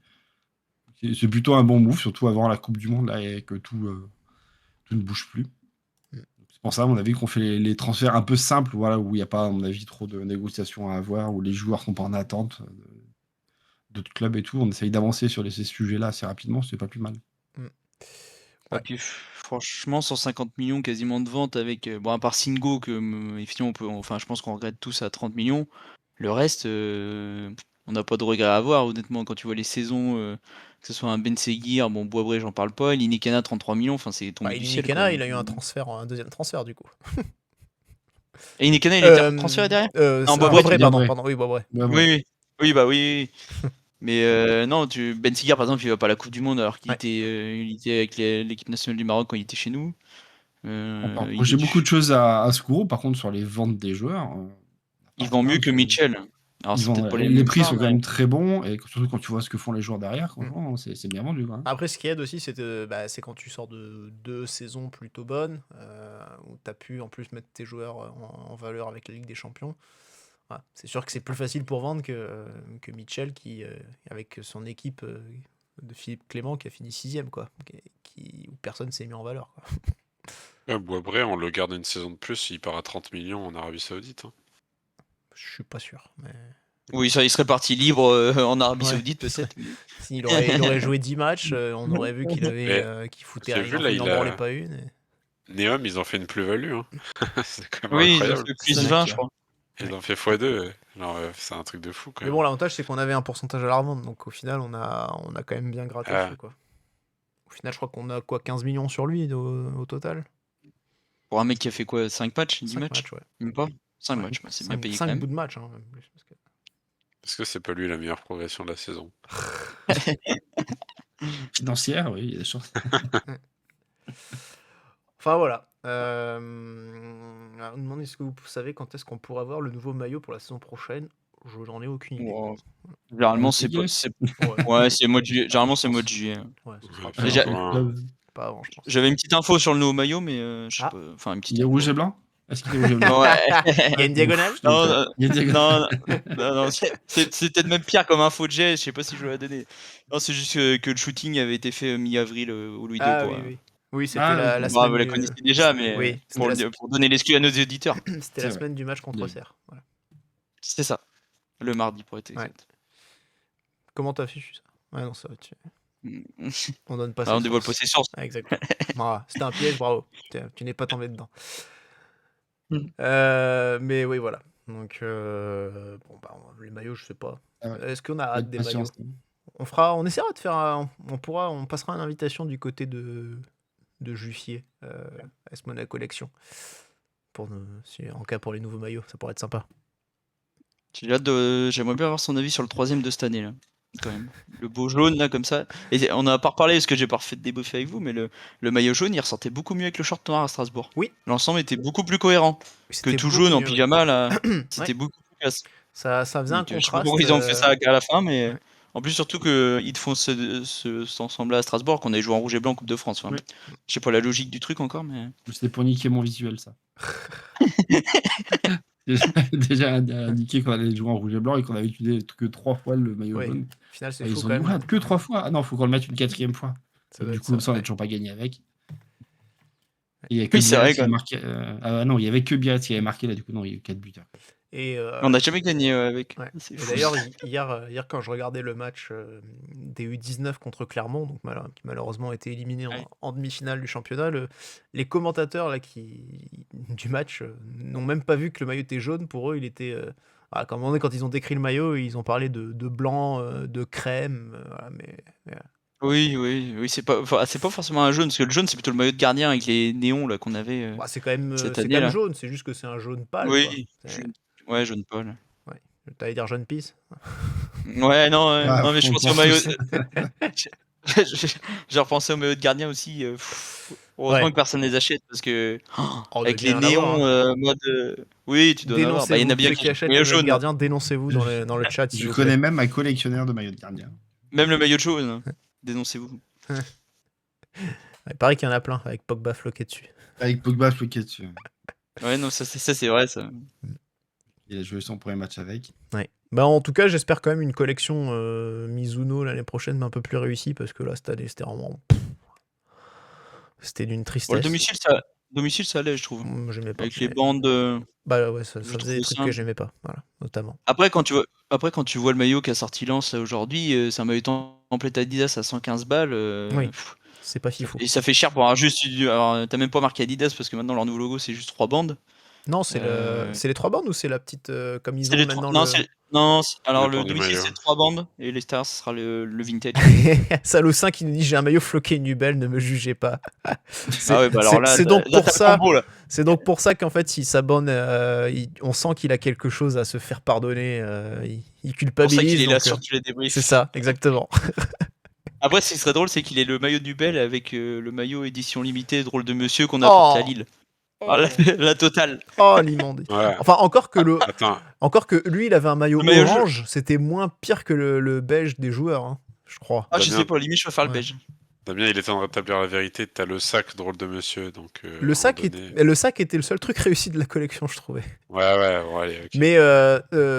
Donc, C'est plutôt un bon move, surtout avant la Coupe du Monde, là, et que tout ne bouge plus. C'est pour ça, à mon avis, qu'on fait les transferts un peu simples, voilà, où il n'y a pas, à mon avis, trop de négociations à avoir, où les joueurs sont pas en attente d'autres clubs et tout. On essaye d'avancer sur ces sujets-là assez rapidement, c'est pas plus mal. Ah, puis franchement, 150 millions quasiment de ventes avec, bon, à part Singo, effectivement, je pense qu'on regrette tous à 30 millions. Le reste, on n'a pas de regret à avoir, honnêtement, quand tu vois les saisons, que ce soit un Ben Seguir, bon, Boisbré, j'en parle pas, Linikana, 33 millions, enfin, c'est tombé du ciel, quoi. Linikana, il a eu un deuxième transfert du coup. Et Linikana, il était transféré derrière? Non, Boisbré, pardon, oui, Boisbré. Ouais, Oui, oui. Oui, bah oui, oui. Mais non, Ben Seguir, par exemple, il va pas à la Coupe du Monde alors qu'il il était avec l'équipe nationale du Maroc quand il était chez nous. J'ai beaucoup de choses à Skuro, par contre, sur les ventes des joueurs. Il vend mieux que Mitchell. Alors, c'est peut-être pas les prix sont quand même très bons, et surtout quand tu vois ce que font les joueurs derrière, franchement, c'est bien vendu. Quoi. Après, ce qui aide aussi, c'est quand tu sors de 2 saisons plutôt bonnes, où tu as pu en plus mettre tes joueurs en valeur avec la Ligue des Champions. Voilà. C'est sûr que c'est plus facile pour vendre que Mitchell, qui, avec son équipe de Philippe Clément, qui a fini 6ème, quoi, où personne s'est mis en valeur. Quoi. Boisbré, on le garde une saison de plus, il part à 30 millions en Arabie Saoudite. Hein. Je suis pas sûr. Mais... Oui, ça, il serait parti libre en Arabie Saoudite, peut-être. Il aurait joué 10 matchs, on aurait vu qu'il foutait rien, il n'en branlait pas une. Neom, ils ont fait une plus-value. Hein. C'est quand même oui, incroyable. Ils ont fait plus 20, je crois. Ils ont fait x2. Genre, c'est un truc de fou. Quand Mais même. bon, l'avantage, c'est qu'on avait un pourcentage à la revente, donc au final, on a quand même bien gratté dessus, quoi. Au final, je crois qu'on a 15 millions sur lui au total. Pour un mec qui a fait quoi, 5 matchs, 10 matchs, ouais. Même pas 5 matchs, c'est bien payé quand même. 5 bouts de match, hein, même plus. Est-ce que c'est pas lui la meilleure progression de la saison? Financière, oui, il y a des chances. Enfin voilà. On me demande est-ce que vous savez quand est-ce qu'on pourra avoir le nouveau maillot pour la saison prochaine? Je n'en ai aucune idée. Wow. Généralement, c'est pas. Ouais, c'est mois de juillet. Généralement, c'est mois de juillet. Ouais, Pas avant, je pense. J'avais une petite info sur le nouveau maillot, mais je sais pas. Enfin, une petite. Il est rouge et blanc? Est-ce qu'il est rouge et blanc? Ouais. Il y a une diagonale? Non, c'est peut-être même pire comme info de jet, je sais pas si je vais la donner. Non, c'est juste que le shooting avait été fait mi-avril au Louis II. Oui, c'était la semaine. Vous la connaissez déjà, mais pour donner l'excuse à nos auditeurs. C'était la semaine du match contre Auxerre. Voilà. C'est ça. Le mardi, pour être exact. Comment t'as fichu ça? Ouais, non, ça va. On donne pas on dévoile pas ses sources. Exactement. Voilà. C'était un piège, bravo. Tu n'es pas tombé dedans. Mais oui, voilà. Donc, les maillots, je sais pas. Est-ce qu'on a hâte des maillots? On essaiera de faire on passera une invitation du côté de Juffier à ce Monaco Collection en cas pour les nouveaux maillots, ça pourrait être sympa. J'aimerais bien avoir son avis sur le 3ème de cette année là, quand même. Le beau jaune là comme ça. Et on n'a pas reparlé parce que j'ai pas refait de débrief avec vous, mais le maillot jaune il ressortait beaucoup mieux avec le short noir à Strasbourg. Oui. L'ensemble était beaucoup plus cohérent que tout jaune en pyjama là. C'était beaucoup plus classe. Ça faisait un contraste. Je sais pas pourquoi ils ont fait ça à la fin, mais en plus surtout qu'ils te font cet ensemble à Strasbourg qu'on avait joué en rouge et blanc en Coupe de France. Enfin, je sais pas la logique du truc encore, mais. C'était pour niquer mon visuel ça. Déjà indiqué qu'on allait jouer en rouge et blanc et qu'on avait utilisé que 3 fois le maillot jaune. Au final, c'est ils fou ont quand même. Que 3 fois. Ah non, faut qu'on le mette une 4ème fois. Du coup, ça, on n'a toujours pas gagné avec. Il y a que Biarritz qui a marqué. Non, il y avait que Biarritz qui avait marqué là. Du coup, non, il y a eu 4 buts. On n'a jamais gagné avec. Et d'ailleurs, hier, quand je regardais le match des U19 contre Clermont, donc qui malheureusement a été éliminé en demi-finale du championnat, les commentateurs là, du match n'ont même pas vu que le maillot était jaune. Pour eux, il était. Quand ils ont décrit le maillot, ils ont parlé de blanc, de crème. Oui, c'est pas forcément un jaune, parce que le jaune c'est plutôt le maillot de gardien avec les néons là qu'on avait. C'est quand même jaune, c'est juste que c'est un jaune pâle. Oui, ouais, jaune pâle. Ouais. T'allais dire jaune pisse? Ouais, non, mais je pensais au maillot. J'ai repensé au maillot de gardien aussi. Heureusement que personne les achète parce que avec les néons mode. Oui, tu dois en avoir. Il y en a bien qui achètent le maillot gardien. Dénoncez-vous dans le chat. Je connais même un collectionneur de maillots de gardien. Même le maillot de jaune. Dénoncez-vous. Il paraît qu'il y en a plein avec Pogba floqué dessus. Ouais, non, ça c'est vrai ça. Il a joué son premier match avec. Ouais. Bah, en tout cas, j'espère quand même une collection Mizuno l'année prochaine, mais un peu plus réussie, parce que là, cette année, c'était vraiment. C'était d'une Bon, le tristesse. domicile, ça allait, je trouve. J'aimais pas. Avec les bandes, Bah ouais, ça je faisait des trouvais trucs ça. que j'aimais pas, voilà, notamment. Après, quand tu vois le maillot qu'a sorti Lens là, aujourd'hui, c'est un maillot template Adidas à 115 balles. Oui. Pff, C'est pas fifou. et ça fait cher pour avoir juste. Alors, t'as même pas marqué Adidas parce que maintenant leur nouveau logo c'est juste 3 bandes. Non, c'est Euh, les 3 bandes ou c'est la petite. Comme ils C'est ont les maintenant non, alors dépend le du domicile maillot. c'est 3 bandes et l'extérieur ce sera le vintage. Salosin qui nous dit j'ai un maillot floqué Nubel, ne me jugez pas. C'est Ah ouais, bah alors là, c'est donc là, pour t'as le ça. combo, là. C'est donc pour ça qu'en fait, il s'abonne, on sent qu'il a quelque chose à se faire pardonner. Il C'est pour ça culpabilise. qu'il est là donc, sur tous les débriefs. c'est ça, exactement. Après, ce qui serait drôle, c'est qu'il ait le maillot du Bel avec le maillot édition limitée drôle de monsieur qu'on a apporté à Lille. Ah, la totale. Oh, l'immonde. Ouais. Enfin, encore que lui, il avait un maillot Le maillot orange, c'était moins pire que le beige des joueurs, hein, je crois. Ah, je Damien. sais pas, limite, je préfère le Ouais. beige. Damien, il est temps de rétablir la vérité. T'as le sac, drôle de monsieur. Donc, à un Le sac moment donné- le sac était le seul truc réussi de la collection, je trouvais. Ouais, bon, allez, ok. Mais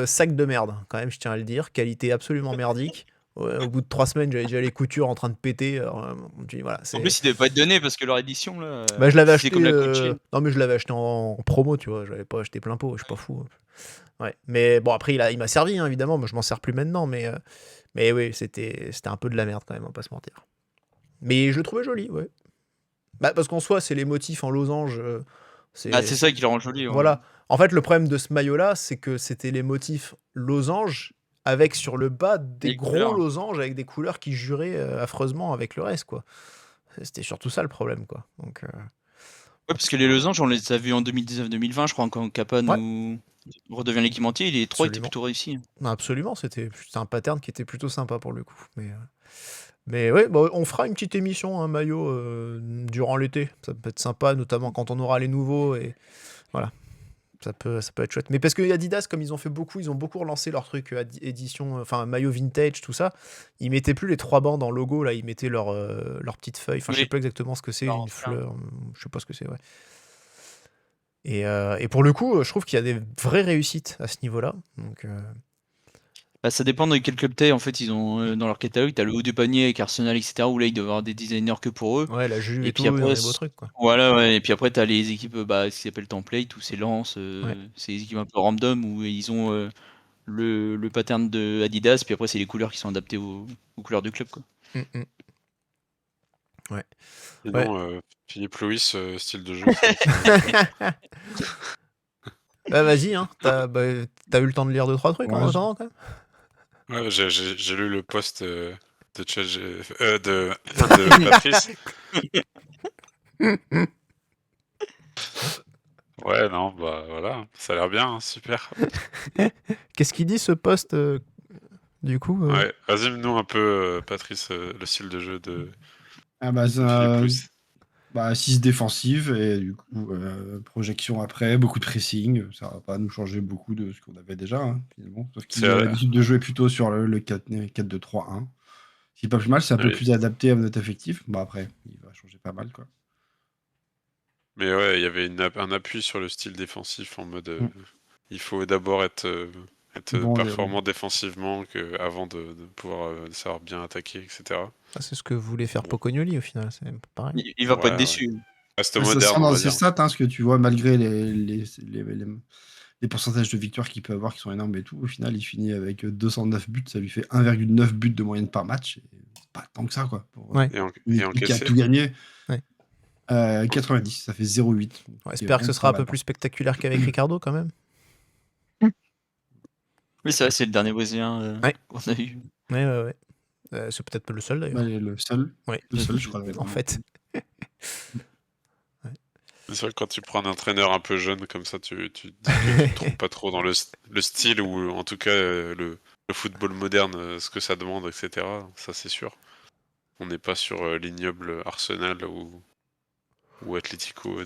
sac de merde, quand même, je tiens à le dire. Qualité absolument merdique. Ouais, au bout de 3 semaines, j'avais déjà les coutures en train de péter. Alors, je dis, voilà, En plus, il devait pas être donné parce que leur édition là. bah, je l'avais c'est acheté. comme la Gucci. Non, mais je l'avais acheté en promo, tu vois. Je l'avais pas acheté plein pot, je suis pas fou. Ouais. Mais bon, après, il m'a servi, hein, évidemment. Moi, je m'en sers plus maintenant. Mais oui, c'était un peu de la merde quand même, on va pas se mentir. Mais je le trouvais joli, ouais. Bah, parce qu'en soi, c'est les motifs en losange. Ah, c'est ça qui le rend joli. Ouais. Voilà. En fait, le problème de ce maillot-là, c'est que c'était les motifs losange avec sur le bas des Les gros couleurs. losanges avec des couleurs qui juraient affreusement avec le reste, quoi. C'était surtout ça le problème, quoi. Donc, Ouais, parce que les losanges, on les a vus en 2019-2020, je crois, quand Kappa nous redevient l'équipementier. Les 3 étaient Absolument. plutôt réussis. absolument, c'était un pattern qui était plutôt sympa pour le coup. Mais ouais, bah, on fera une petite émission, un maillot, durant l'été. Ça peut être sympa, notamment quand on aura les nouveaux. Et voilà. Ça peut être chouette. Mais parce que Adidas, comme ils ont ont beaucoup relancé leur truc édition, enfin maillot vintage, tout ça. Ils mettaient plus les 3 bandes en logo, là, ils mettaient leur petite feuille. Enfin, je sais Oui. pas exactement ce que c'est, Alors, une fleur. Je sais pas ce que c'est, ouais. Et pour le coup, je trouve qu'il y a des vraies réussites à ce niveau-là. Donc, Bah, ça dépend de quel club t'es. En fait, ils ont dans leur catalogue, t'as le haut du panier avec Arsenal, etc. Où là, ils doivent avoir des designers que pour eux. ouais, la Juve et, Et tout, puis ils ont après, des beaux trucs, quoi. voilà, ouais. Et puis après, t'as les équipes qui s'appellent Template ou c'est Lens. Ouais. C'est des équipes un peu random où ils ont le pattern de Adidas. Puis après, c'est les couleurs qui sont adaptées aux couleurs du club, quoi. Ouais. Sinon, Philippe Louis, style de jeu. Bah, vas-y, hein. T'as eu le temps de lire 2-3 trucs en Ouais, attendant, quand même. Ouais, j'ai lu le post de de Patrice. Ouais, non, bah voilà, ça a l'air bien, hein, super. Qu'est-ce qu'il dit, ce poste, du coup Ouais, résume-nous un peu, Patrice, le style de jeu de Ah bah, Philippe ça, Louis. bah, 6 défensives et du coup, projection après, beaucoup de pressing. Ça va pas nous changer beaucoup de ce qu'on avait déjà, hein, finalement. Sauf qu'il C'est a vrai. l'habitude de jouer plutôt sur le 4-2-3-1. C'est pas plus mal, c'est un peu Oui. plus adapté à notre effectif. Bah après, il va changer pas mal, quoi. Mais ouais, il y avait un appui sur le style défensif en mode Mm. il faut d'abord être Bon, performant défensivement avant de pouvoir savoir bien attaquer, etc. Ah, c'est ce que voulait faire Pocognoli, au final, c'est pareil. Il va pas Ouais, être déçu. Reste ça moderne, sent on dans va ses dire. stats, hein, ce que tu vois, malgré les pourcentages de victoires qu'il peut avoir qui sont énormes et tout. Au final, il finit avec 209 buts, ça lui fait 1,9 buts de moyenne par match. Et c'est pas tant que ça, quoi. Pour Ouais. une Et équipe qui a encaissé. tout gagné. Ouais. 90, ça fait 0,8. Ouais, j'espère que ce sera un peu plus spectaculaire qu'avec Ricardo, quand même. Oui, c'est vrai, c'est le dernier Brésilien Ouais. qu'on a eu. Ouais. C'est peut-être pas le seul, d'ailleurs. Le seul. Ouais. Le seul, je crois. En fait. C'est vrai que quand tu prends un entraîneur un peu jeune comme ça, tu te dis que tu te trompes pas trop dans le style ou en tout cas le football moderne, ce que ça demande, etc. Ça c'est sûr. On n'est pas sur l'ignoble Arsenal ou Atlético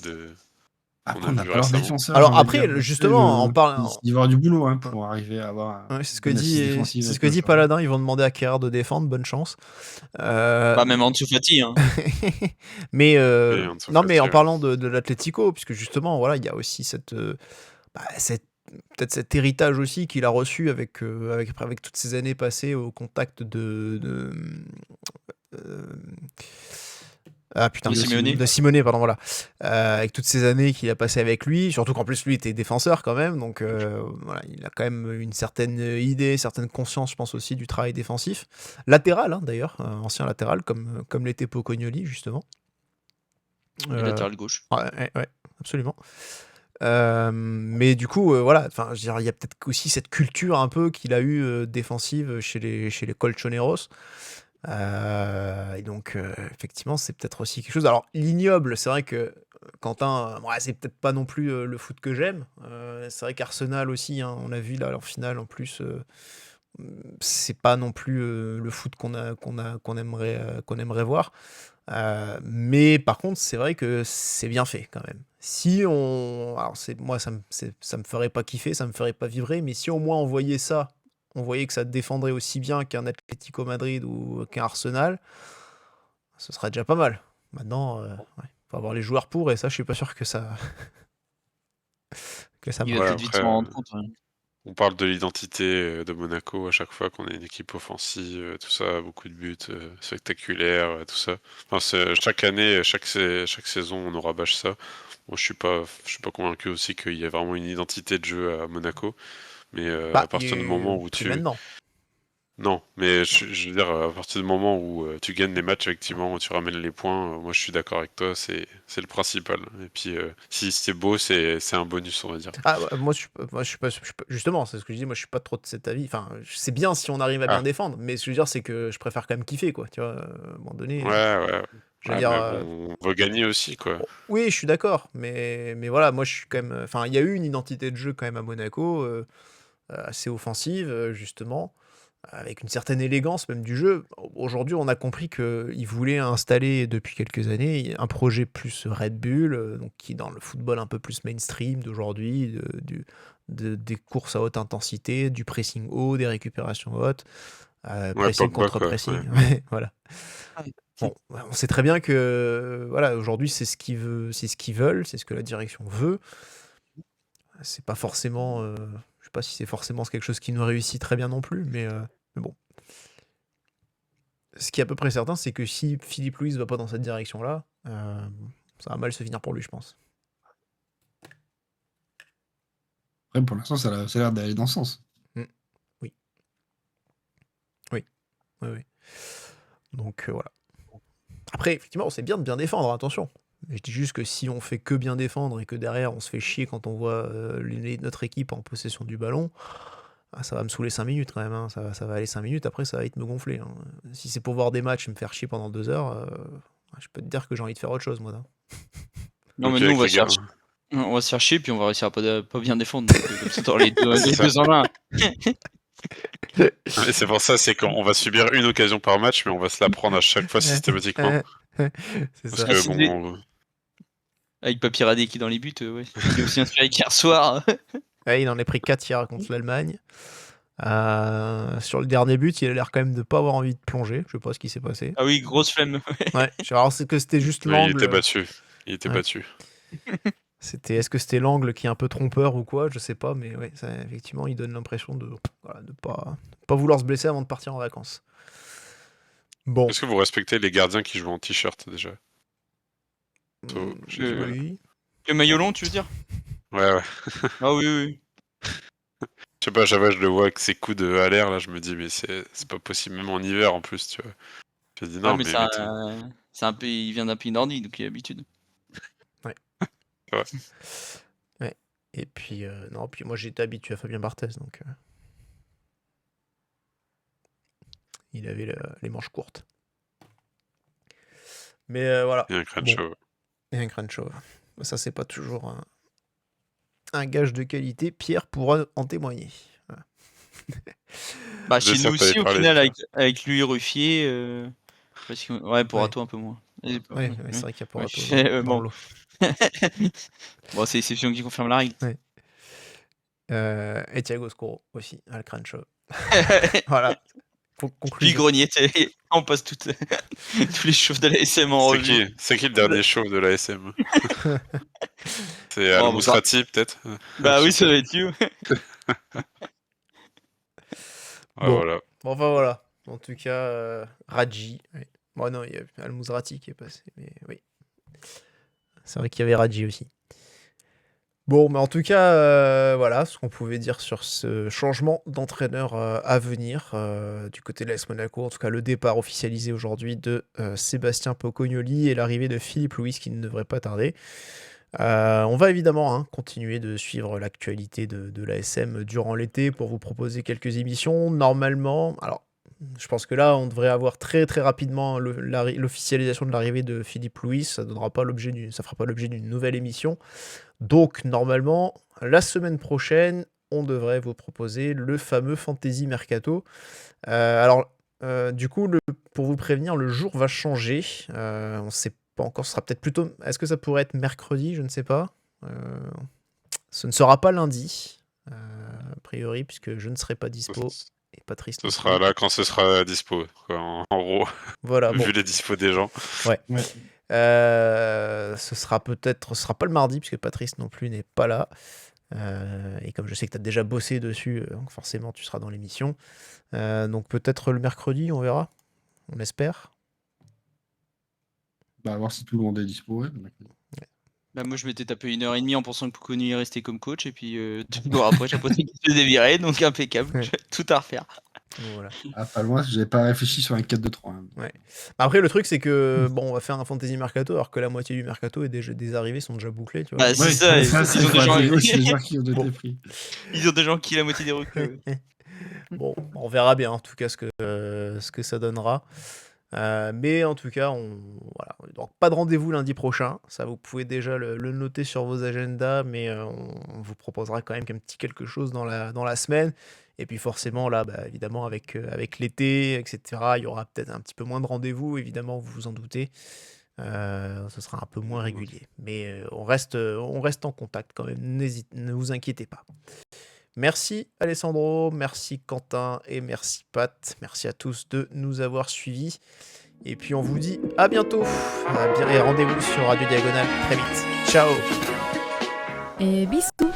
Après, a on n'a vu pas leur récemment. défenseur. Alors j'ai envie de après, dire. justement, en parlant. Il va y avoir du boulot, hein, pour arriver à avoir. Ouais, c'est ce que une assise dit, défensive c'est ce avec que un dit joueur. Paladin. Ils vont demander à Kerr de défendre. Bonne chance. Bah, même Ansu Fati. Hein. Mais Oui, Ansu non, mais Fati, en ouais. parlant de l'Atlético, puisque justement, voilà, il y a aussi cette peut-être cet héritage aussi qu'il a reçu avec toutes ces années passées au contact De Simeone. de Simone, pardon, voilà. Avec toutes ces années qu'il a passé avec lui, surtout qu'en plus lui était défenseur quand même, donc voilà, il a quand même une certaine idée, certaine conscience, je pense aussi, du travail défensif. Latéral, hein, d'ailleurs, ancien latéral, comme l'était Pocognoli, justement. Et latéral gauche. Ouais, absolument. Mais du coup, voilà, enfin, je veux dire, il y a peut-être aussi cette culture un peu qu'il a eue défensive chez les Colchoneros. Et donc, effectivement, c'est peut-être aussi quelque chose. Alors, l'ignoble, c'est vrai que Quentin, ouais, c'est peut-être pas non plus le foot que j'aime. C'est vrai qu'Arsenal aussi, hein, on l'a vu là en finale en plus. C'est pas non plus le foot qu'on aimerait voir. Mais par contre, c'est vrai que c'est bien fait quand même. Alors moi, ça me ferait pas kiffer, ça me ferait pas vibrer, mais si au moins on voyait ça, on voyait que ça défendrait aussi bien qu'un Atlético Madrid ou qu'un Arsenal, ce serait déjà pas mal. Maintenant, faut avoir les joueurs pour, et ça, je suis pas sûr que ça Il marche. va peut-être vite s'en rendre compte. On parle de l'identité de Monaco à chaque fois qu'on est une équipe offensive, tout ça, beaucoup de buts spectaculaires, tout ça. Enfin, chaque année, chaque saison, on nous rabâche ça. Moi, je suis pas convaincu aussi qu'il y a vraiment une identité de jeu à Monaco. Mais à partir du moment où plus maintenant. Non, mais je veux dire, à partir du moment où tu gagnes les matchs, effectivement, où tu ramènes les points, moi je suis d'accord avec toi, c'est le principal. Et puis, si c'est beau, c'est un bonus, on va dire. Ah, moi, je suis pas, justement, c'est ce que je dis, moi je suis pas trop de cet avis. Enfin, c'est bien si on arrive à bien défendre, mais ce que je veux dire, c'est que je préfère quand même kiffer, quoi. Tu vois, à un moment donné. Ouais. Je veux dire, mais bon, on veut gagner aussi, quoi. oui, je suis d'accord, mais voilà, moi je suis quand même. Enfin, il y a eu une identité de jeu quand même à Monaco, assez offensive, justement, avec une certaine élégance même du jeu. Aujourd'hui, on a compris qu'ils voulaient installer depuis quelques années un projet plus Red Bull, donc qui est dans le football un peu plus mainstream d'aujourd'hui, des courses à haute intensité, du pressing haut, des récupérations hautes, pressing Pogba, contre quoi, pressing. ouais. Ouais, voilà. Bon, on sait très bien que voilà, aujourd'hui c'est ce qu'ils veulent, c'est ce que la direction veut. C'est pas forcément, je sais pas si c'est forcément quelque chose qui nous réussit très bien non plus, mais bon. Ce qui est à peu près certain, c'est que si Philippe Luis va pas dans cette direction-là, ça va mal se finir pour lui, je pense. Après, pour l'instant, ça a l'air d'aller dans ce sens. Oui. Donc voilà. Après, effectivement, c'est bien de bien défendre, attention. Mais je dis juste que si on fait que bien défendre et que derrière on se fait chier quand on voit notre équipe en possession du ballon, ça va me saouler 5 minutes quand même. Hein. Ça va aller 5 minutes, après ça va vite me gonfler. Hein. Si c'est pour voir des matchs et me faire chier pendant 2 heures, je peux te dire que j'ai envie de faire autre chose, moi. Là. Non, mais Ok, nous, on avec va, les se gars. faire... on va se faire chier, puis on va réussir à pas bien défendre. Donc, comme ça, t'auras les deux en un. Et c'est pour ça, c'est qu'on va subir une occasion par match, mais on va se la prendre à chaque fois systématiquement. C'est Parce ça. que si vous bon, Avec Papy qui est dans les buts, ouais. Il est aussi inspiré qu'hier soir. Ouais, il en a pris 4 hier contre l'Allemagne. Sur le dernier but, il a l'air quand même de pas avoir envie de plonger. Je sais pas ce qui s'est passé. Ah oui, grosse flemme. Ouais. Alors c'est que c'était juste il l'angle. était battu. Il était Ouais. battu. Est-ce que c'était l'angle qui est un peu trompeur ou quoi? Je sais pas, mais ouais, ça, effectivement, il donne l'impression de pas vouloir se blesser avant de partir en vacances. Bon. Est-ce que vous respectez les gardiens qui jouent en t-shirt déjà? J'ai du mal. Oui. Le maillot long, tu veux dire? Ouais. Ah oui. Je sais pas, chaque fois je le vois avec ses coups à l'air, là, je me dis, mais c'est pas possible, même en hiver en plus, tu vois. Je me dis, non, Ouais, mais mettez- c'est un pays, il vient d'un pays nordique, donc il a l'habitude. Ouais. Ouais. Et puis, non, puis moi j'étais habitué à Fabien Barthez, donc il avait les manches courtes. Mais voilà. Et un Crenshaw. Et un Crenshaw. Ça, c'est pas toujours un gage de qualité. Pierre pourra en témoigner. Voilà. Bah, Je chez sais, nous t'avais aussi, au parlé final, de avec lui et Ruffier. Ouais, pour Ouais. Ato un peu moins. Ouais, c'est vrai qu'il y a Porato Ouais, dans bon. le lot. Bon, c'est l'exception qui confirme la règle. Et Thiago Scuro aussi, Al Crenshaw. Voilà. Puis Conclusion. Grenier, on passe tous les chauves de la SM en revue. C'est qui le dernier show de la SM? Et Al-Mousrati, peut-être. Bah oui, ça va être you. Ah, Bon. voilà. Bon, enfin voilà. En tout cas, Raji. Oui. Bon, non, il y a Al-Mousrati qui est passé, mais oui. C'est vrai qu'il y avait Raji aussi. Bon, mais en tout cas, voilà ce qu'on pouvait dire sur ce changement d'entraîneur à venir du côté de l'AS Monaco. En tout cas, le départ officialisé aujourd'hui de Sébastien Pocognoli et l'arrivée de Philippe Louis qui ne devrait pas tarder. On va évidemment continuer de suivre l'actualité de l'ASM durant l'été pour vous proposer quelques émissions. Normalement, alors je pense que là, on devrait avoir très très rapidement l'officialisation de l'arrivée de Philippe Louis. Ça fera pas l'objet d'une nouvelle émission. Donc normalement, la semaine prochaine, on devrait vous proposer le fameux Fantasy Mercato. Du coup, pour vous prévenir, le jour va changer. On ne sait pas encore, ce sera peut-être plutôt... Est-ce que ça pourrait être mercredi? Je ne sais pas. Ce ne sera pas lundi, a priori, puisque je ne serai pas dispo. Et Patrice Ce sera là quand ce sera dispo, quoi, en gros, voilà, vu les dispos des gens. Ouais. Ouais. Ce sera pas le mardi, puisque Patrice non plus n'est pas là. Et comme je sais que tu as déjà bossé dessus, donc forcément tu seras dans l'émission. Donc peut-être le mercredi, on verra. On espère. Bah, à voir si tout le monde est dispo. Ouais. Bah, moi, je m'étais tapé 1h30 en pensant que Pocognoli est resté comme coach, et puis 2 jours après, j'ai posé qu'il se faisait virer, donc impeccable. Ouais. Tout à refaire. Donc, voilà. Ah, pas loin, j'avais pas réfléchi sur un 4-2-3. Hein. Après, le truc, c'est que on va faire un Fantasy Mercato, alors que la moitié du Mercato et des arrivées sont déjà bouclées. Tu vois. Bah, c'est ça, ils ont des gens- aussi les joueurs qui ont été pris. Ils ont des gens qui la moitié des recrues. Bon, on verra bien en tout cas ce que ça donnera. Mais en tout cas, voilà. Donc, pas de rendez-vous lundi prochain. Ça, vous pouvez déjà le noter sur vos agendas, mais on vous proposera quand même un petit quelque chose dans la semaine. Et puis forcément, là, évidemment, avec l'été, etc., il y aura peut-être un petit peu moins de rendez-vous, évidemment, vous vous en doutez. Ce sera un peu moins régulier. Mais on reste en contact quand même. Ne vous inquiétez pas. Merci Alessandro, merci Quentin et merci Pat. Merci à tous de nous avoir suivis. Et puis on vous dit à bientôt. Et rendez-vous sur Radio Diagonale très vite. Ciao. Et bisous.